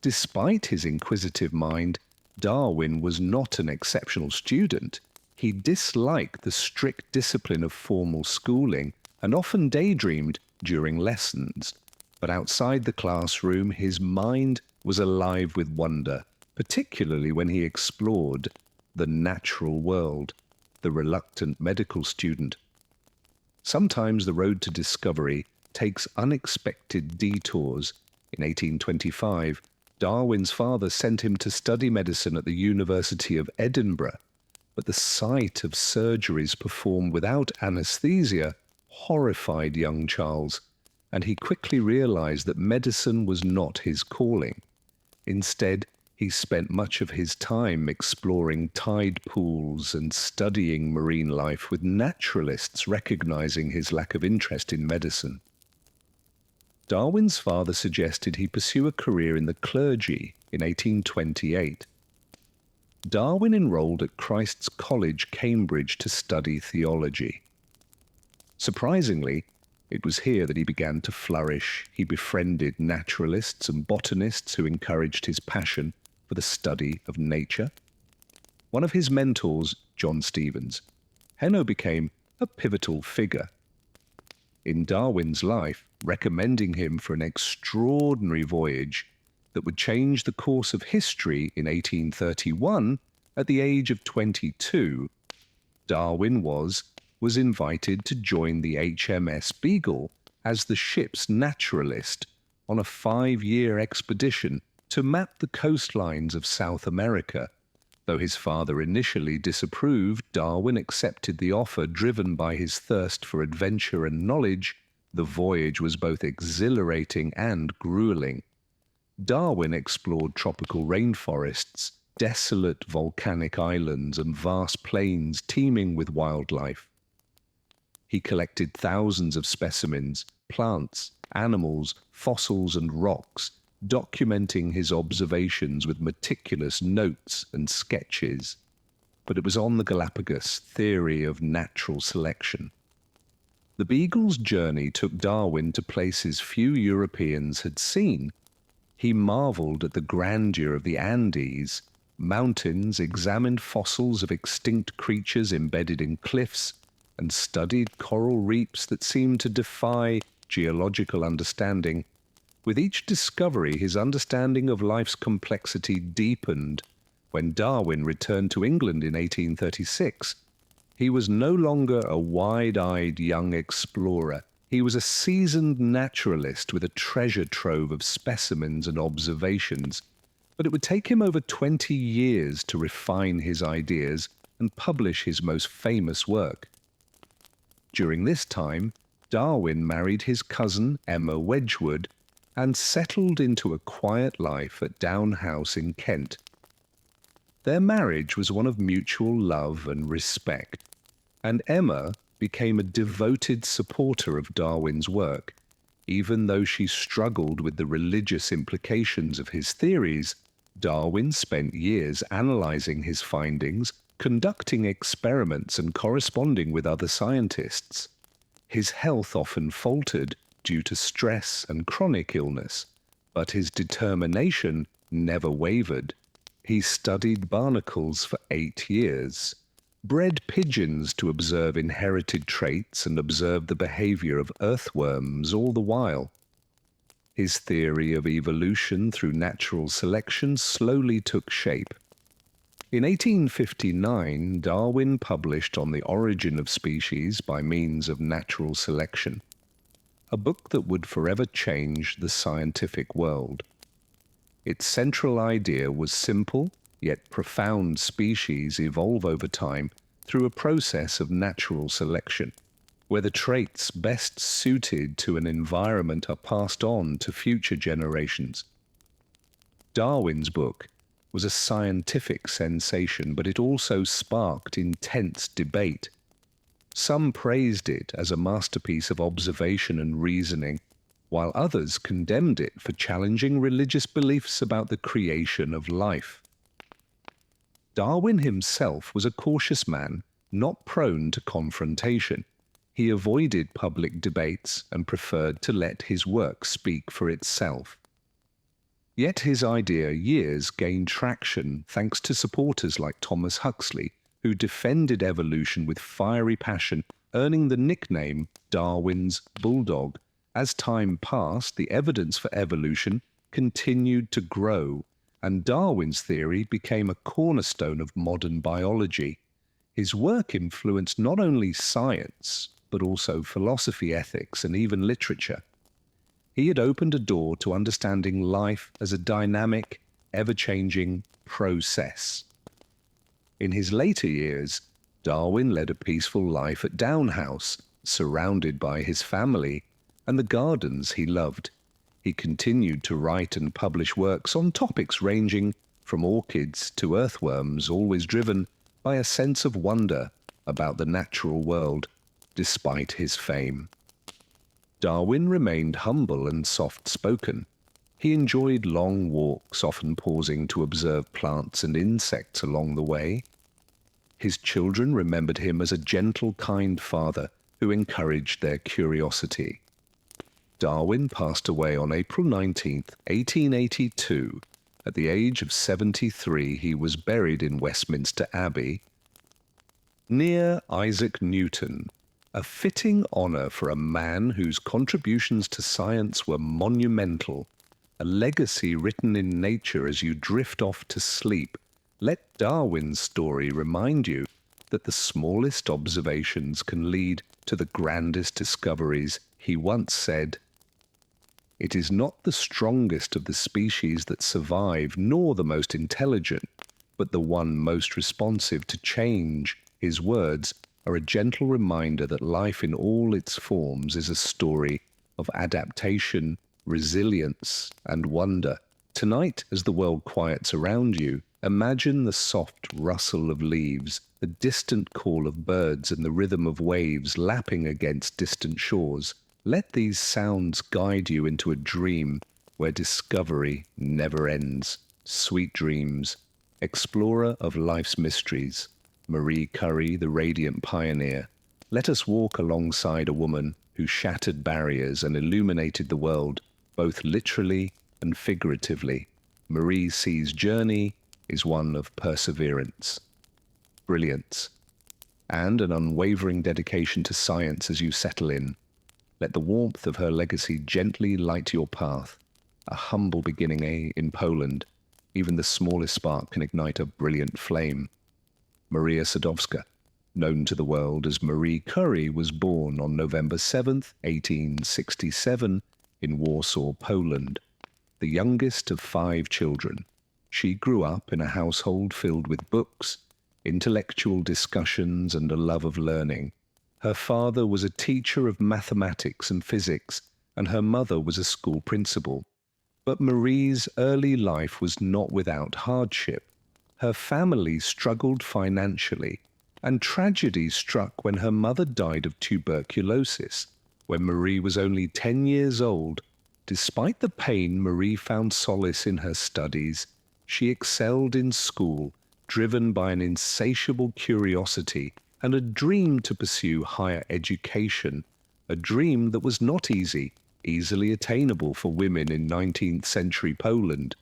Despite his inquisitive mind, Darwin was not an exceptional student. He disliked the strict discipline of formal schooling and often daydreamed during lessons. But outside the classroom, his mind was alive with wonder, particularly when he explored the natural world. The reluctant medical student. Sometimes the road to discovery takes unexpected detours. In 1825, Darwin's father sent him to study medicine at the University of Edinburgh, but the sight of surgeries performed without anesthesia horrified young Charles, and he quickly realized that medicine was not his calling. Instead, he spent much of his time exploring tide pools and studying marine life, with naturalists recognizing his lack of interest in medicine. Darwin's father suggested he pursue a career in the clergy in 1828. Darwin enrolled at Christ's College, Cambridge, to study theology. Surprisingly, it was here that he began to flourish. He befriended naturalists and botanists who encouraged his passion for the study of nature. One of his mentors, John Stevens, Henno became a pivotal figure in Darwin's life, recommending him for an extraordinary voyage that would change the course of history. In 1831, at the age of 22, Darwin was invited to join the HMS Beagle as the ship's naturalist on a 5-year expedition to map the coastlines of South America. Though his father initially disapproved, Darwin accepted the offer, driven by his thirst for adventure and knowledge. The voyage was both exhilarating and grueling. Darwin explored tropical rainforests, desolate volcanic islands, and vast plains teeming with wildlife. He collected thousands of specimens, plants, animals, fossils, and rocks, documenting his observations with meticulous notes and sketches. But it was on the Galapagos theory of natural selection. The Beagle's journey took Darwin to places few Europeans had seen. He marveled at the grandeur of the Andes mountains, examined fossils of extinct creatures embedded in cliffs, and studied coral reefs that seemed to defy geological understanding. With each discovery, his understanding of life's complexity deepened. When Darwin returned to England in 1836, he was no longer a wide-eyed young explorer. He was a seasoned naturalist with a treasure trove of specimens and observations. But it would take him over 20 years to refine his ideas and publish his most famous work. During this time, Darwin married his cousin Emma Wedgwood and settled into a quiet life at Down House in Kent. Their marriage was one of mutual love and respect, and Emma became a devoted supporter of Darwin's work. Even though she struggled with the religious implications of his theories, Darwin spent years analyzing his findings, conducting experiments, and corresponding with other scientists. His health often faltered due to stress and chronic illness, but his determination never wavered. He studied barnacles for 8 years, bred pigeons to observe inherited traits, and observed the behavior of earthworms all the while. His theory of evolution through natural selection slowly took shape. In 1859, Darwin published On the Origin of Species by Means of Natural Selection, a book that would forever change the scientific world. Its central idea was simple, yet profound: species evolve over time through a process of natural selection, where the traits best suited to an environment are passed on to future generations. Darwin's book was a scientific sensation, but it also sparked intense debate. Some praised it as a masterpiece of observation and reasoning, while others condemned it for challenging religious beliefs about the creation of life. Darwin himself was a cautious man, not prone to confrontation. He avoided public debates and preferred to let his work speak for itself. Yet his ideas gained traction thanks to supporters like Thomas Huxley, who defended evolution with fiery passion, earning the nickname Darwin's Bulldog. As time passed, the evidence for evolution continued to grow, and Darwin's theory became a cornerstone of modern biology. His work influenced not only science, but also philosophy, ethics, and even literature. He had opened a door to understanding life as a dynamic, ever-changing process. In his later years, Darwin led a peaceful life at Down House, surrounded by his family. and the gardens he loved. He continued to write and publish works on topics ranging from orchids to earthworms, always driven by a sense of wonder about the natural world, despite his fame. Darwin remained humble and soft-spoken. He enjoyed long walks, often pausing to observe plants and insects along the way. His children remembered him as a gentle, kind father who encouraged their curiosity. Darwin passed away on April 19, 1882. At the age of 73, he was buried in Westminster Abbey, near Isaac Newton, a fitting honour for a man whose contributions to science were monumental, a legacy written in nature as you drift off to sleep. Let Darwin's story remind you that the smallest observations can lead to the grandest discoveries. He once said, "It is not the strongest of the species that survive, nor the most intelligent, but the one most responsive to change." His words are a gentle reminder that life in all its forms is a story of adaptation, resilience, and wonder. Tonight, as the world quiets around you, imagine the soft rustle of leaves, the distant call of birds, and the rhythm of waves lapping against distant shores. Let these sounds guide you into a dream where discovery never ends. Sweet dreams, explorer of life's mysteries, Marie Curie, the radiant pioneer. Let us walk alongside a woman who shattered barriers and illuminated the world, both literally and figuratively. Marie C's journey is one of perseverance, brilliance, and an unwavering dedication to science as you settle in. Let the warmth of her legacy gently light your path. A humble beginning in Poland. Even the smallest spark can ignite a brilliant flame. Maria Sadowska, known to the world as Marie Curie, was born on November 7, 1867, in Warsaw, Poland. The youngest of 5 children, she grew up in a household filled with books, intellectual discussions, and a love of learning. Her father was a teacher of mathematics and physics, and her mother was a school principal. But Marie's early life was not without hardship. Her family struggled financially, and tragedy struck when her mother died of tuberculosis, when Marie was only 10 years old. Despite the pain, Marie found solace in her studies. She excelled in school, driven by an insatiable curiosity and a dream to pursue higher education, a dream that was not easily attainable for women in 19th century Poland.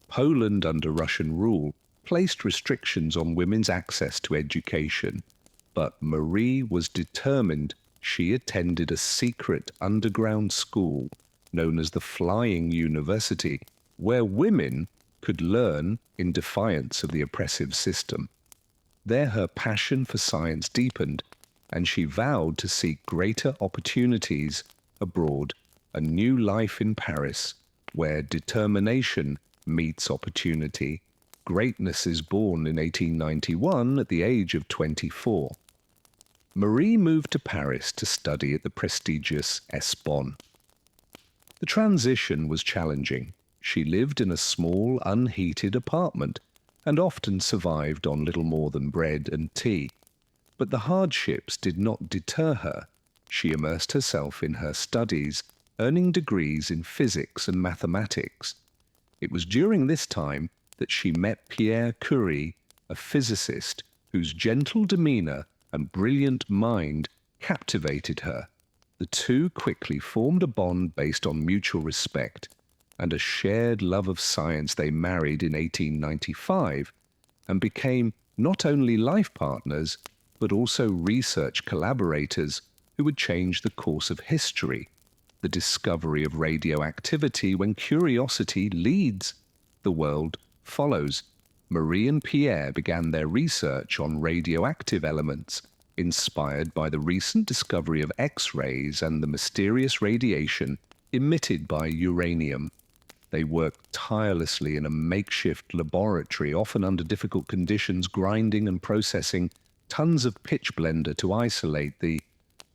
Poland, under Russian rule, placed restrictions on women's access to education, but Marie was determined. She attended a secret underground school known as the Flying University, where women could learn in defiance of the oppressive system. There her passion for science deepened, and she vowed to seek greater opportunities abroad, a new life in Paris, where determination meets opportunity. Greatness is born in 1891 at the age of 24. Marie moved to Paris to study at the prestigious Sorbonne. The transition was challenging. She lived in a small, unheated apartment and often survived on little more than bread and tea. But the hardships did not deter her. She immersed herself in her studies, earning degrees in physics and mathematics. It was during this time that she met Pierre Curie, a physicist whose gentle demeanor and brilliant mind captivated her. The two quickly formed a bond based on mutual respect and a shared love of science. They married in 1895 and became not only life partners, but also research collaborators who would change the course of history. The discovery of radioactivity: when curiosity leads, the world follows. Marie and Pierre began their research on radioactive elements, inspired by the recent discovery of X-rays and the mysterious radiation emitted by uranium. They worked tirelessly in a makeshift laboratory, often under difficult conditions, grinding and processing tons of pitch blender to isolate the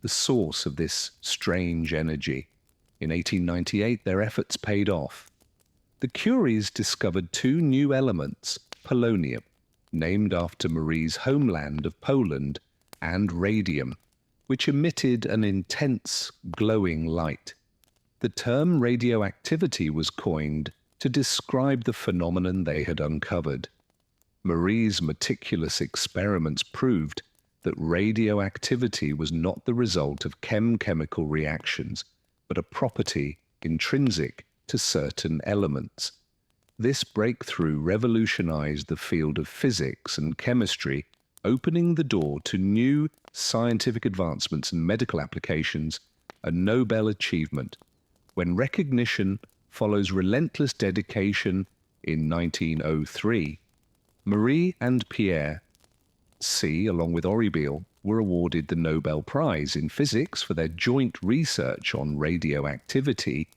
source of this strange energy. In 1898, their efforts paid off. The Curies discovered two new elements, polonium, named after Marie's homeland of Poland, and radium, which emitted an intense, glowing light. The term radioactivity was coined to describe the phenomenon they had uncovered. Marie's meticulous experiments proved that radioactivity was not the result of chemical reactions, but a property intrinsic to certain elements. This breakthrough revolutionized the field of physics and chemistry, opening the door to new scientific advancements and medical applications, a Nobel achievement. When recognition follows relentless dedication in 1903, Marie and Pierre C., along with Auribeal, were awarded the Nobel Prize in Physics for their joint research on radioactivity.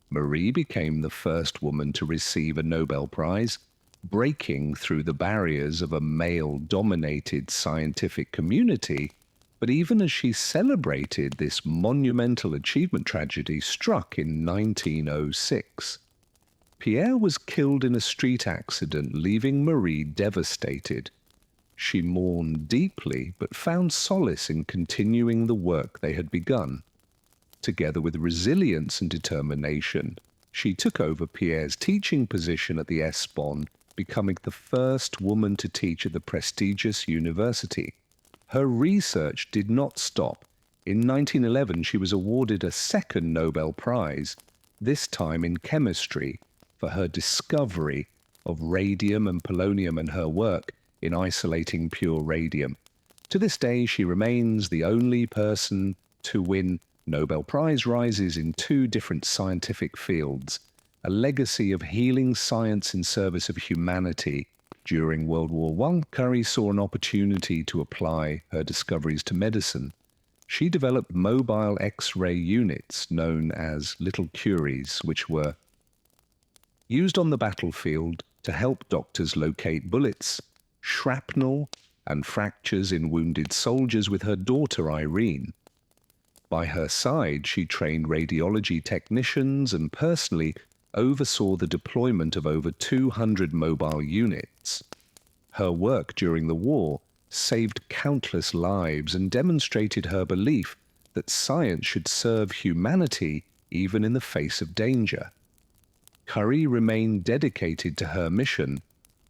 Marie became the first woman to receive a Nobel Prize, breaking through the barriers of a male-dominated scientific community. But even as she celebrated this monumental achievement, tragedy struck in 1906. Pierre was killed in a street accident, leaving Marie devastated. She mourned deeply, but found solace in continuing the work they had begun. Together with resilience and determination, she took over Pierre's teaching position at the Sorbonne, becoming the first woman to teach at the prestigious university. Her research did not stop. In 1911, she was awarded a second Nobel Prize, this time in chemistry, for her discovery of radium and polonium and her work in isolating pure radium. To this day, she remains the only person to win Nobel Prize prizes in two different scientific fields, a legacy of healing science in service of humanity. During World War I, Curie saw an opportunity to apply her discoveries to medicine. She developed mobile X-ray units known as little Curies, which were used on the battlefield to help doctors locate bullets, shrapnel, and fractures in wounded soldiers with her daughter Irene. By her side, she trained radiology technicians and personally oversaw the deployment of over 200 mobile units. Her work during the war saved countless lives and demonstrated her belief that science should serve humanity even in the face of danger. Curie remained dedicated to her mission,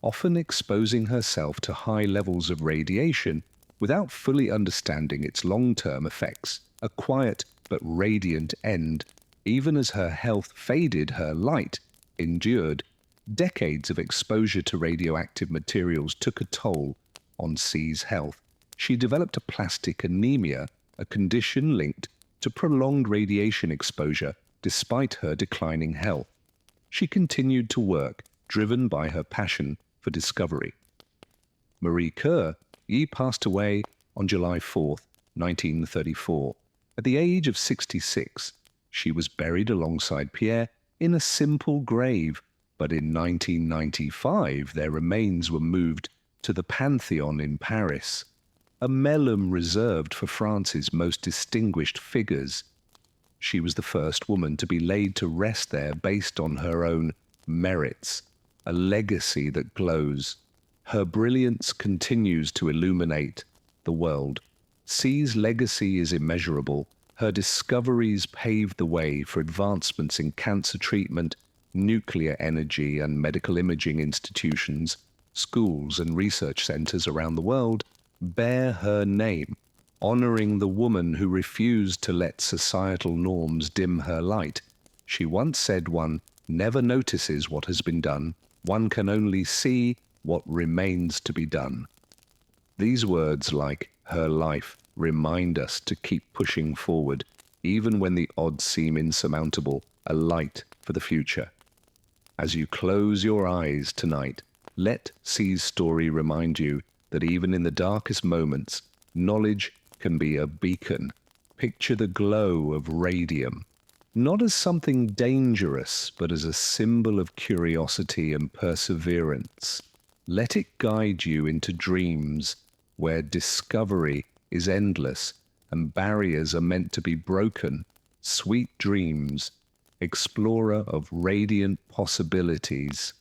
often exposing herself to high levels of radiation without fully understanding its long-term effects. A quiet but radiant end. Even as her health faded, her light endured. Decades of exposure to radioactive materials took a toll on C's health. She developed a plastic anemia, a condition linked to prolonged radiation exposure despite her declining health. She continued to work, driven by her passion for discovery. Marie Curie passed away on July 4, 1934. At the age of 66, she was buried alongside Pierre in a simple grave, but in 1995 their remains were moved to the Pantheon in Paris, a melon reserved for France's most distinguished figures. She was the first woman to be laid to rest there based on her own merits, a legacy that glows. Her brilliance continues to illuminate the world. C's legacy is immeasurable. Her discoveries paved the way for advancements in cancer treatment, nuclear energy, and medical imaging institutions. Schools and research centers around the world bear her name, honoring the woman who refused to let societal norms dim her light. She once said one never notices what has been done, one can only see what remains to be done. These words, like her life, remind us to keep pushing forward, even when the odds seem insurmountable, a light for the future. As you close your eyes tonight, let C's story remind you that even in the darkest moments, knowledge can be a beacon. Picture the glow of radium, not as something dangerous, but as a symbol of curiosity and perseverance. Let it guide you into dreams where discovery is endless and barriers are meant to be broken. Sweet dreams explorer of radiant possibilities,